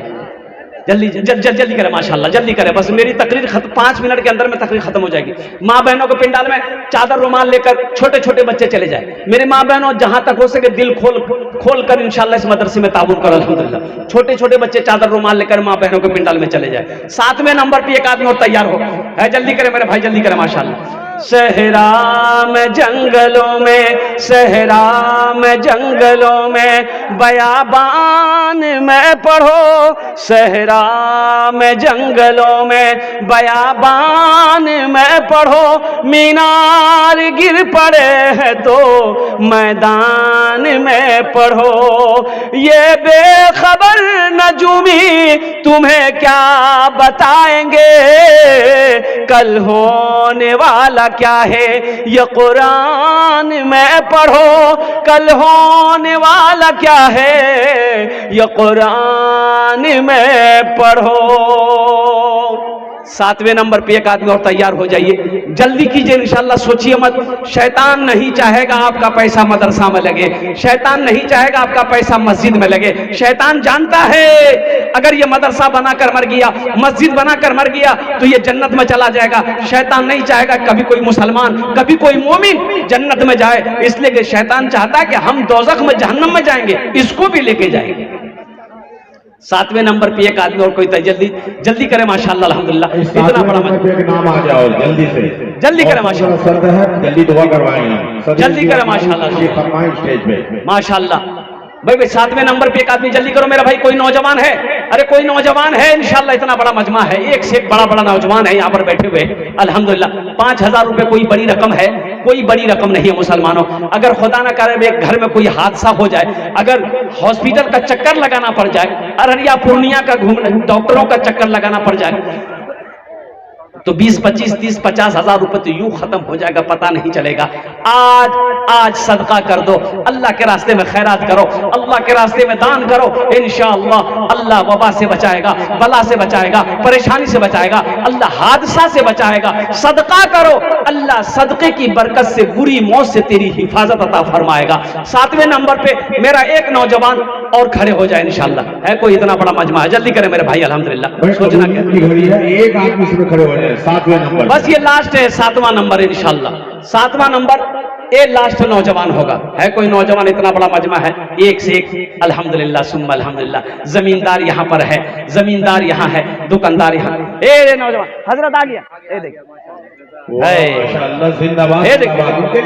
जल्दी जल्दी करें माशाल्लाह, जल्दी करें। बस मेरी तकरीर 5 मिनट के अंदर में तकरीर खत्म हो जाएगी। माँ बहनों के पिंडाल में चादर रुमाल लेकर छोटे छोटे बच्चे चले जाए। मेरी माँ बहनों जहां तक हो सके दिल खोल कर इंशाल्लाह इस मदरसे में ताबून करो अल्हम्दुलिल्लाह। छोटे छोटे बच्चे चादर रुमाल लेकर माँ बहनों के पिंडाल में चले जाए। 7वें नंबर पे एक आदमी और तैयार हो है, जल्दी करें मेरे भाई, जल्दी करें माशाल्लाह। सहरा में जंगलों में, सहरा में जंगलों में, बयाबान में पढ़ो। सहरा में जंगलों में, बयाबान में पढ़ो। मीनार गिर पड़े हैं तो मैदान में पढ़ो। ये बेखबर नजूमी तुम्हें क्या बताएंगे, कल होने वाला क्या है ये कुरान में पढ़ो। कल होने वाला क्या है ये कुरान में पढ़ो। 7वें नंबर पे एक आदमी और तैयार हो जाइए, जल्दी कीजिए इंशाल्लाह। सोचिए मत, शैतान नहीं चाहेगा आपका पैसा मदरसा में लगे, शैतान नहीं चाहेगा आपका पैसा मस्जिद में लगे। शैतान जानता है अगर ये मदरसा बनाकर मर गया, मस्जिद बनाकर मर गया तो ये जन्नत में चला जाएगा। शैतान नहीं चाहेगा कभी कोई मुसलमान, कभी कोई मोमिन जन्नत में जाए, इसलिए कि शैतान चाहता है कि हम दोज़ख में, जहन्नम में जाएंगे, इसको भी लेके जाएंगे। 7वें नंबर पे एक आदमी और कोई जल्दी करें माशाल्लाह अल्हम्दुलिल्लाह। इतना बड़ा नाम आ जाओ जल्दी से, जल्दी करें माशाल्लाह, जल्दी दुआ करवाएंगे, जल्दी करें माशाल्लाह स्टेज पे माशाल्लाह। भाई 7वें नंबर पे एक आदमी, जल्दी करो मेरा भाई। कोई नौजवान है, अरे कोई नौजवान है इंशाल्लाह, इतना बड़ा मजमा है, एक से एक बड़ा बड़ा नौजवान है यहाँ पर बैठे हुए अल्हम्दुलिल्लाह। 5000 रुपए कोई बड़ी रकम है, कोई बड़ी रकम नहीं है मुसलमानों। अगर खुदा ना करे एक घर में कोई हादसा हो जाए, अगर हॉस्पिटल का चक्कर लगाना पड़ जाए, अररिया पूर्णिया का घूमने डॉक्टरों का चक्कर लगाना पड़ जाए, तो 20, 25, 30, 50 हजार रुपए तो यूं खत्म हो जाएगा, पता नहीं चलेगा। आज सदका कर दो, अल्लाह के रास्ते में खैरात करो, अल्लाह के रास्ते में दान करो, इंशाअल्लाह अल्लाह वबा से बचाएगा, बला से बचाएगा, परेशानी से बचाएगा, अल्लाह हादसा से बचाएगा। सदका करो, अल्लाह सदके की बरकत से बुरी मौत से तेरी हिफाजत अता फरमाएगा। 7वें नंबर पे मेरा एक नौजवान और खड़े हो जाए इंशाअल्लाह। है कोई इतना बड़ा मजमा है, जल्दी करें मेरे भाई अल्हम्दुलिल्लाह। सोचना क्या, एक आदमी इसमें खड़े हो जाए। 7वें नंबर, बस ये लास्ट है, 7वां नंबर इंशाल्लाह। 7वां नंबर ये लास्ट नौजवान होगा। है कोई नौजवान, इतना बड़ा मजमा है, एक से एक अल्हम्दुलिल्लाह सुम्मा अल्हम्दुलिल्लाह। जमींदार यहाँ पर है, जमींदार यहाँ है, दुकानदार यहाँ। ए नौजवान हजरत आ गया, ए देख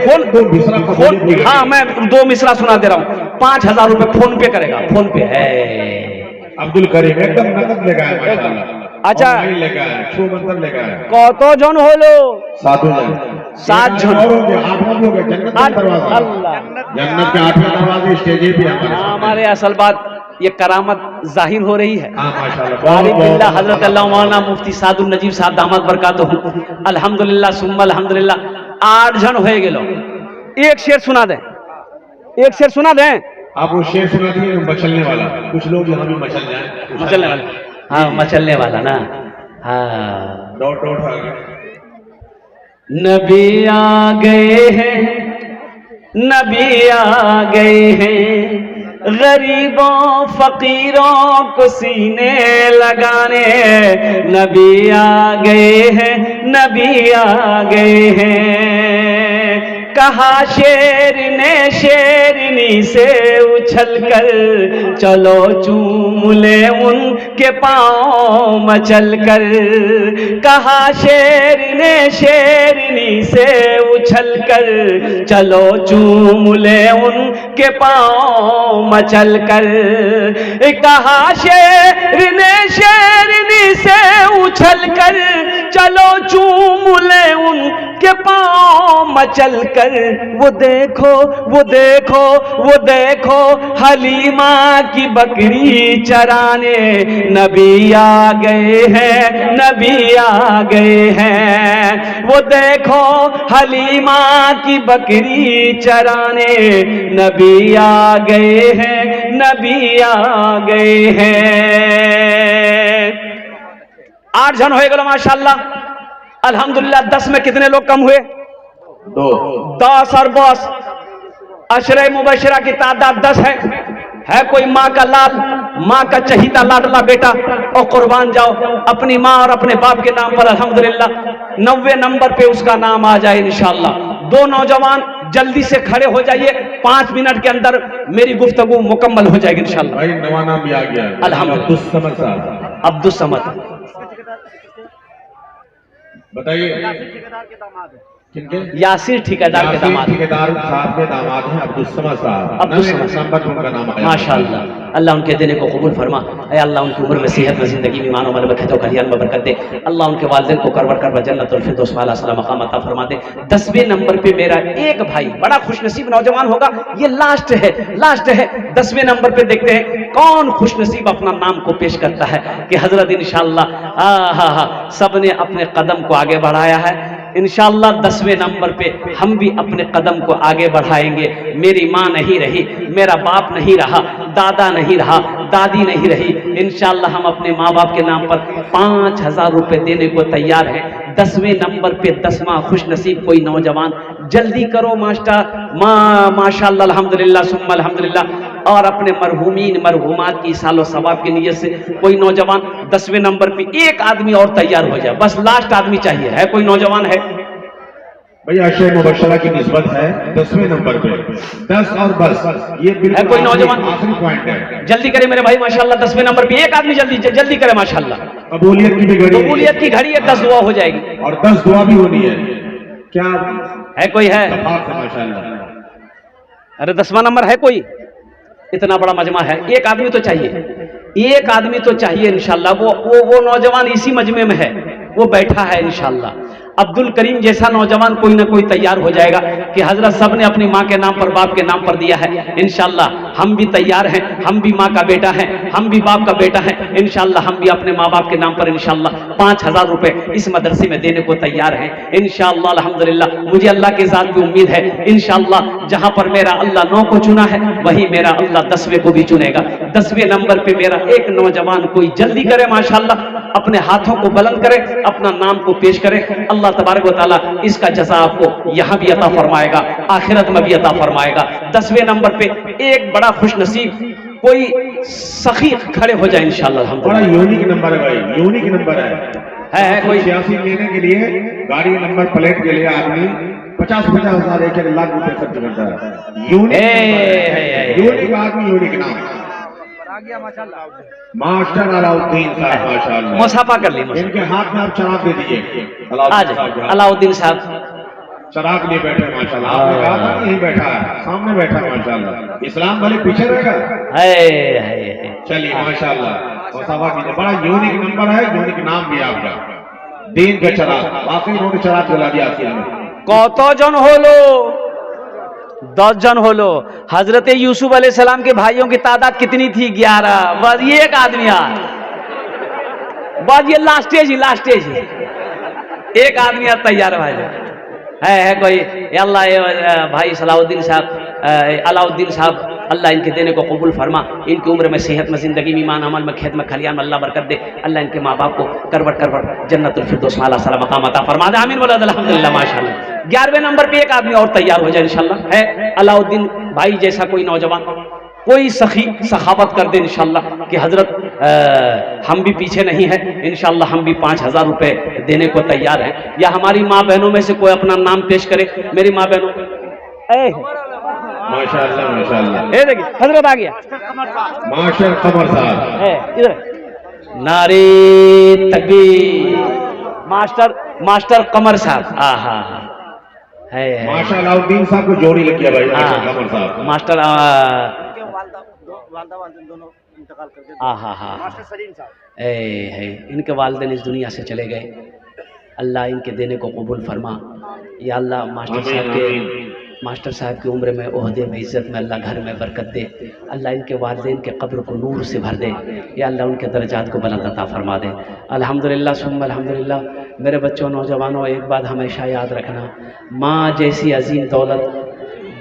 फोन। हाँ मैं 2 मिसरा सुना दे रहा हूँ। 5000 रुपए फोन पे करेगा, फोन पे है। अब्दुल करीम एकदम नकद लेगा है माशाल्लाह। अच्छा लेगा है, छो मंत्र लेगा है। कत जन हलो? 7 जन। 7 जन। जन्नत का दरवाजा, जन्नत के 8वें दरवाजे स्टेज पे हमारे असल बात ये करामत जाहिर हो रही है। माशाल्लाह हजरत अल्लाह मौलाना मुफ्ती सादुल नजीब साहब दामद बरकातहू अल्हम्दुलिल्लाह सुम्मा अल्हम्दुलिल्लाह। 8 जन हो गेलो। एक शेर सुना दें, एक शेर सुना दें। आप वो शेर सुना दिए, मचलने वाला। कुछ लोग यहाँ भी मचल जाए, मचलने वाला। हाँ मचलने वाला ना। हाँ डॉट आ गया। नबी आ गए हैं, नबी आ गए हैं, गरीबों फकीरों को सीने लगाने। नबी आ गए हैं, नबी आ गए हैं। कहा शेर ने शेरनी से उछल कर, चलो चूम ले उनके पाँव मचल कर। कहा शेर ने शेरनी से उछल कर, चलो चूम ले उनके पाँव मचल कर। कहा शेर ने शेरनी से उछल कर, चलो चूम ले उनके पाँव मचल कर। वो देखो वो देखो वो देखो हलीमा की बकरी चराने। नबी आ गए हैं, नबी आ गए हैं। वो देखो हलीमा की बकरी चराने। नबी आ गए हैं, नबी आ गए हैं। 8 जन हो गए माशाल्लाह अल्हम्दुलिल्लाह। 10 में कितने लोग कम हुए? 2। 10 और 10 अशरे मुबशरा की तादाद 10 है। है कोई माँ का लाल, माँ का चहीता लाडला बेटा, और कुर्बान जाओ अपनी माँ और अपने बाप के नाम पर अल्हम्दुलिल्लाह 90 नंबर पे उसका नाम आ जाए इंशाअल्लाह। दो नौजवान जल्दी से खड़े हो जाइए, 5 मिनट के अंदर मेरी गुफ्तगू मुकम्मल हो जाएगी इंशाअल्लाह। भाई नवा नाम भी आ गया, अल्हम्दुलिल्लाह। अब्दुल समद। बताइए किनके? यासिर ठेकेदार के दामाद। ठेकेदार साहब के दामाद हैं अब्दुल समद साहब। अब्दुल समद नंबर उनका नाम आया। माशाअल्लाह, अल्लाह उनके देने को कबूल फरमा। ऐ अल्लाह उनकी उम्र में सेहत में जिंदगी में ईमान अमल में खैर खलियान में बरकत दे। अल्लाह उनके वालिदैन को करवर कर जन्नतुल फिरदौस वाला सलाम मकाम अता फरमा दे। 10वें नंबर पे मेरा एक भाई बड़ा खुशनसीब नौजवान होगा, ये लास्ट है 10वें नंबर पे देखते हैं कौन खुशनसीब अपना नाम को पेश करता है कि हजरत इंशाअल्लाह सबने अपने कदम को आगे बढ़ाया है। इंशाअल्लाह 10वें नंबर पे हम भी अपने कदम को आगे बढ़ाएंगे। मेरी माँ नहीं रही, मेरा बाप नहीं रहा, दादा नहीं रहा, दादी नहीं रही, इंशाअल्लाह हम अपने माँ बाप के नाम पर 5000 रुपए देने को तैयार हैं। 10वें नंबर पे 10वां खुशनसीब कोई नौजवान, जल्दी करो मास्टर। माशाअल्लाह अल्हम्दुलिल्लाह सुम्मा अल्हम्दुलिल्लाह। और अपने मरहूमीन मरहूमात की सालो सवाब की नीयत से कोई नौजवान 10वें नंबर पे एक आदमी और तैयार हो जाए, बस लास्ट आदमी चाहिए। है कोई नौजवान? है भैया अशर मुबशरा की निस्बत है 10वें नंबर पे 10 और बस, ये है कोई नौजवान? आखिरी पॉइंट है। जल्दी करे मेरे भाई माशाअल्लाह। 10वें नंबर पे एक आदमी जल्दी करे माशाअल्लाह। कबूलियत की भी घड़ी, कबूलियत की घड़ी है, 10 दुआ हो जाएगी और 10 दुआ भी होनी है। क्या है कोई? है माशाअल्लाह। अरे 10वां नंबर है कोई? इतना बड़ा मजमा है, एक आदमी तो चाहिए, एक आदमी तो चाहिए इंशाअल्लाह। वो नौजवान इसी मजमे में है, वो बैठा है इंशाअल्लाह। अब्दुल करीम जैसा नौजवान कोई ना कोई तैयार हो जाएगा कि हजरत सब ने अपनी माँ के नाम पर बाप के नाम पर दिया है। इंशाअल्लाह हम भी तैयार हैं, हम भी माँ का बेटा है, हम भी बाप का बेटा है। इंशाअल्लाह हम भी अपने माँ बाप के नाम पर इंशाअल्लाह 5000 रुपए इस मदरसे में देने को तैयार हैं इंशाअल्लाह अल्हम्दुलिल्लाह। मुझे अल्लाह के साथ भी उम्मीद है इंशाअल्लाह, जहां पर मेरा अल्लाह 9 को चुना है वही मेरा अल्लाह 10वें को भी चुनेगा। 10वें नंबर पे मेरा एक नौजवान कोई जल्दी करे माशाअल्लाह, अपने हाथों को बुलंद करे, अपना नाम को पेश करे। अल्लाह तबारक व तआला इसका जज़ा आपको यहाँ भी अता फरमाएगा, आखिरत में भी अता फरमाएगा। 10वें नंबर पे एक बड़ा खुशनसीब कोई सखी खड़े हो जाए इंशाअल्लाह। बड़ा यूनिक नंबर है भाई, यूनिक नंबर है कोई 86 लेने के लिए गाड़ी नंबर प्लेट के लिए आदमी 50-50 हजार 1 लाख रुपए खर्च करता है। यूनिक आदमी, यूनिक नाम मास्टर अलाउद्दीन साहब माशाअल्लाह। मुसाफा कर ली, इनके हाथ में आप चराग दे दीजिए। आज अलाउद्दीन साहब चराग लिए बैठे माशाअल्लाह। आपने कहा था यहीं बैठा है, सामने बैठा है माशाअल्लाह। इस्लाम वाले पीछे रहेगा। चलिए माशाअल्लाह मुसाफा कीजिए। बड़ा यूनिक नंबर है, यूनिक नाम भी आपका, दीन का चराग। वाकई रोड चराग जला दिया आपने। कतजन होलो? 10 जन होलो। हजरत यूसुफ अलैहिस्सलाम के भाइयों की तादाद कितनी थी? 11। बस ये एक आदमी आज, बस ये लास्ट स्टेज ही एक आदमी आज तैयार भाई है कोई? अल्लाह भाई सलाउद्दीन साहब अलाउद्दीन साहब अल्लाह इनके देने को कबूल फरमा। इनकी उम्र में सेहत में जिंदगी में ईमान अमल में खेत में खलियान में अल्लाह बरकत दे। अल्लाह इनके माँ बाप को करवट जन्नतुल फिरदौस वाला सलाम मकाम अता फरमा दे। आमीन बोला अल्हम्दुलिल्लाह माशाअल्लाह। 11वें नंबर पे एक आदमी और तैयार हो जाए इंशाअल्लाह। है अलाउद्दीन भाई जैसा कोई नौजवान, कोई सखी सखावत कर दे इंशाअल्लाह कि हजरत हम भी पीछे नहीं है इंशाअल्लाह, हम भी 5000 रुपए देने को तैयार हैं। या हमारी माँ बहनों में से कोई अपना नाम पेश करे। मेरी माँ बहनों माशाअल्लाह माशाअल्लाह। देखिए हजरत आ गया मास्टर कमर साहब है इधर। नारे तकबीर। मास्टर कमर साहब। है मास्टर अलाउद्दीन साहब को जोड़ी लगी है भाई। मास्टर कमर साहब मास्टर है इनके वालिदैन इस दुनिया से चले गए। अल्लाह इनके देने को कबूल फरमा। या अल्लाह मास्टर साहब की उम्र में ओहदे में इज्जत में अल्लाह घर में बरकत दे। अल्लाह इनके वालिदैन के कब्र को नूर से भर दे। या अल्लाह उनके दर्जात को बुलंद अता फरमा दे। अल्हम्दुलिल्लाह सुम्मा अल्हम्दुलिल्लाह। मेरे बच्चों नौजवानों, एक बात हमेशा याद रखना, माँ जैसी अजीम दौलत,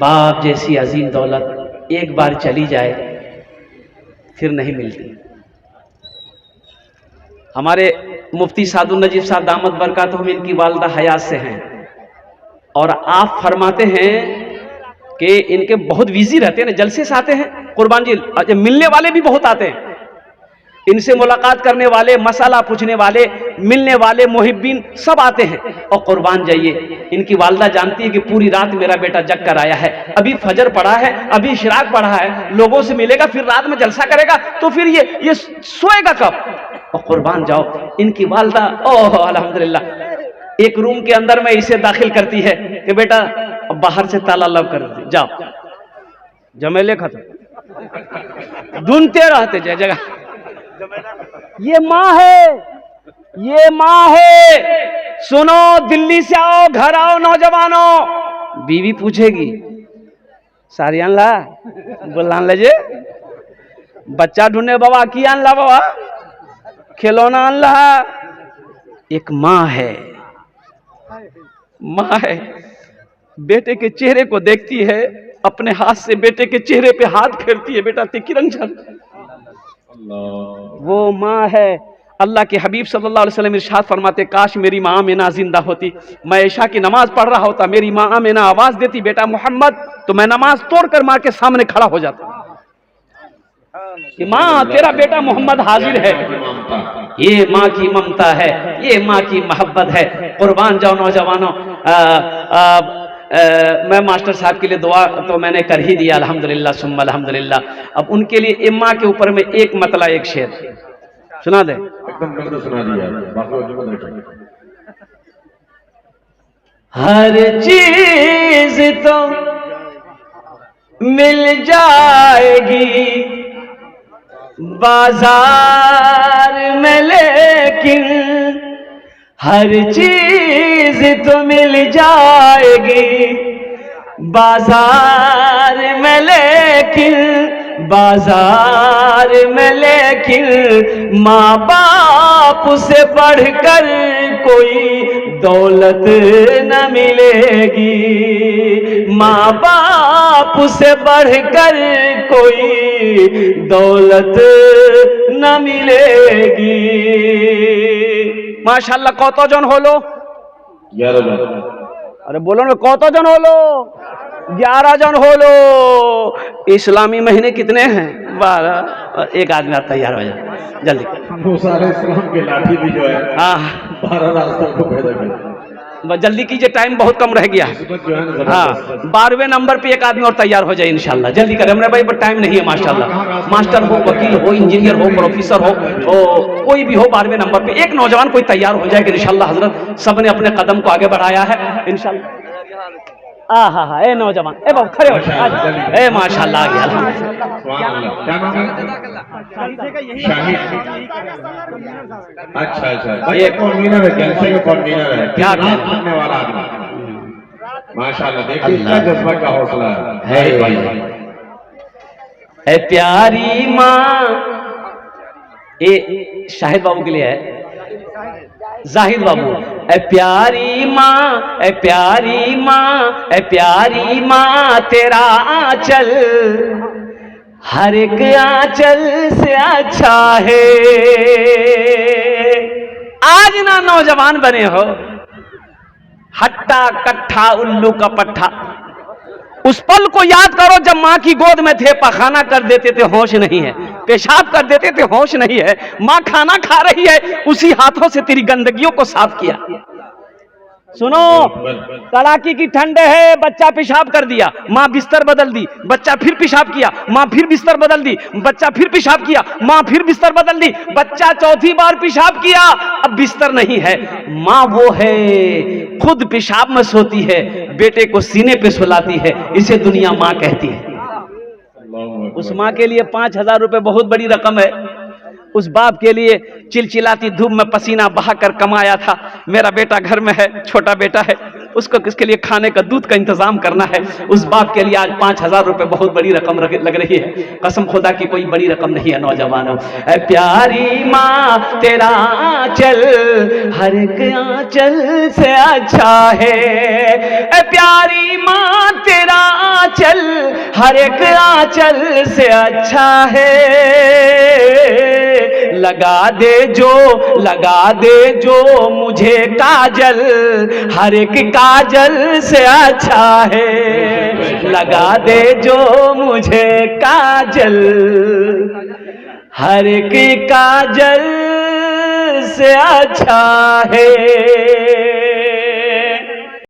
बाप जैसी अजीम दौलत एक बार चली जाए फिर नहीं मिलती। हमारे मुफ्ती सादुल नजीब साहब दामत बरकातुहुम इनकी वालिदा हयात से हैं और आप फरमाते हैं कि इनके बहुत बिजी रहते हैं ना, जलसे से आते हैं कुर्बान जी, मिलने वाले भी बहुत आते हैं, इनसे मुलाकात करने वाले, मसाला पूछने वाले, मिलने वाले, मुहिब्बीन सब आते हैं। और कुर्बान जाइए, इनकी वालदा जानती है कि पूरी रात मेरा बेटा जग कर आया है, अभी फजर पढ़ा है, अभी इशराक पढ़ा है, लोगों से मिलेगा, फिर रात में जलसा करेगा, तो फिर ये सोएगा कब? और कुर्बान जाओ, इनकी वालदा ओह अल्हम्दुलिल्लाह एक रूम के अंदर में इसे दाखिल करती है कि बेटा बाहर से ताला लग कर दे, जाओ, जमेले खत्म, ढूंढते रहते जगह। ये माँ है, ये माँ है। सुनो, दिल्ली से आओ, घर आओ नौजवानों, बीवी पूछेगी सारी आनला बोलान लजे, बच्चा ढूंढे बाबा की आनला, बाबा खिलौना आनला। एक माँ है, माँ है, बेटे के चेहरे को देखती है, अपने हाथ से बेटे के चेहरे पे हाथ फेरती है, बेटा तिकी रंग छल, वो माँ है। अल्लाह के हबीब सल्लल्लाहु अलैहि वसल्लम इरशाद फरमाते, काश मेरी माँ आमिना जिंदा होती, मैं ऐशा की नमाज पढ़ रहा होता, मेरी माँ आमिना आवाज देती बेटा मोहम्मद, तो मैं नमाज तोड़कर माँ के सामने खड़ा हो जाता कि माँ तेरा बेटा मोहम्मद हाजिर है। ये माँ की ममता है, ये माँ की मोहब्बत है। कुर्बान जाओ नौजवानों। मैं मास्टर साहब के लिए दुआ तो मैंने कर ही दिया, अल्हम्दुलिल्लाह सुम्मा अल्हम्दुलिल्लाह। अब उनके लिए इम्मा के ऊपर में एक मतला एक शेर सुना दे। एकदम सुना दिया, हर चीज तो मिल जाएगी बाजार में, लेकिन हर चीज तो मिल जाएगी बाजार में, लेकिन बाजार में, लेकिन माँ बाप से बढ़कर कोई दौलत न मिलेगी, माँ बाप से बढ़कर कोई दौलत न मिलेगी। माशाल्लाह কতজন হলো? 11 জন। अरे बोलो ना কতজন হলো? 11 जन होलो। इस्लामी महीने कितने हैं? 12। एक आदमी आप तैयार हो जाए जल्दी। वो सारे इस्लाम के लाठी भी जो है, हाँ 12 रास्तों को पैदा कर, जल्दी कीजिए, टाइम बहुत कम रह गया है। हाँ 12वें नंबर पे एक आदमी और तैयार हो जाए इंशाल्लाह, जल्दी करें, हमने भाई पर टाइम नहीं है माशाल्लाह। मास्टर हो, वकील हो, इंजीनियर हो, प्रोफेसर हो, कोई भी हो, 12वें नंबर पे एक नौजवान कोई तैयार हो जाएगा इंशाल्लाह। हजरत सबने अपने कदम को आगे बढ़ाया है इंशाल्लाह। हाँ हाँ, ए नौजवान, ए बाबू खड़े हो, ए माशाल्लाह आ गया। क्या नाम है? शाहिद। अच्छा अच्छा, ये कन्वीनर है, जलसे का कन्वीनर है, क्या करने वाला आदमी माशाल्लाह। देखिए क्या जज्बा का हौसला है भाई। ए प्यारी माँ, ए शाहिद बाबू के लिए है, जाहिद बाबू। ए प्यारी माँ, ए प्यारी माँ, ए प्यारी माँ, तेरा आंचल हर एक आंचल से अच्छा है। आज ना नौजवान बने हो, हट्टा कट्ठा उल्लू का पट्ठा, उस पल को याद करो जब माँ की गोद में थे, पखाना कर देते थे होश नहीं है, पेशाब कर देते थे होश नहीं है, माँ खाना खा रही है, उसी हाथों से तेरी गंदगियों को साफ किया। सुनो, कड़ाकी की ठंड है, बच्चा पेशाब कर दिया, माँ बिस्तर बदल दी, बच्चा फिर पेशाब किया, माँ फिर बिस्तर बदल दी, बच्चा फिर पेशाब किया, माँ फिर बिस्तर बदल दी, बच्चा चौथी बार पेशाब किया, अब बिस्तर नहीं है, माँ वो है खुद पेशाब में सोती है, बेटे को सीने पे सुलाती है, इसे दुनिया माँ कहती है। उस माँ के लिए 5000 रुपए बहुत बड़ी रकम है। उस बाप के लिए चिलचिलाती धूप में पसीना बहाकर कमाया था, मेरा बेटा घर में है, छोटा बेटा है, उसको किसके लिए खाने का दूध का इंतजाम करना है। उस बाप के लिए आज 5000 रुपए बहुत बड़ी रकम लग रही है। कसम खुदा की कोई बड़ी रकम नहीं है नौजवानों। ऐ प्यारी माँ, तेरा आंचल हर एक आंचल से अच्छा है। ऐ प्यारी माँ, तेरा आंचल हर एक आंचल से अच्छा है। लगा दे जो मुझे काजल, हर एक काजल से अच्छा है। लगा दे जो मुझे काजल, हर की काजल से अच्छा है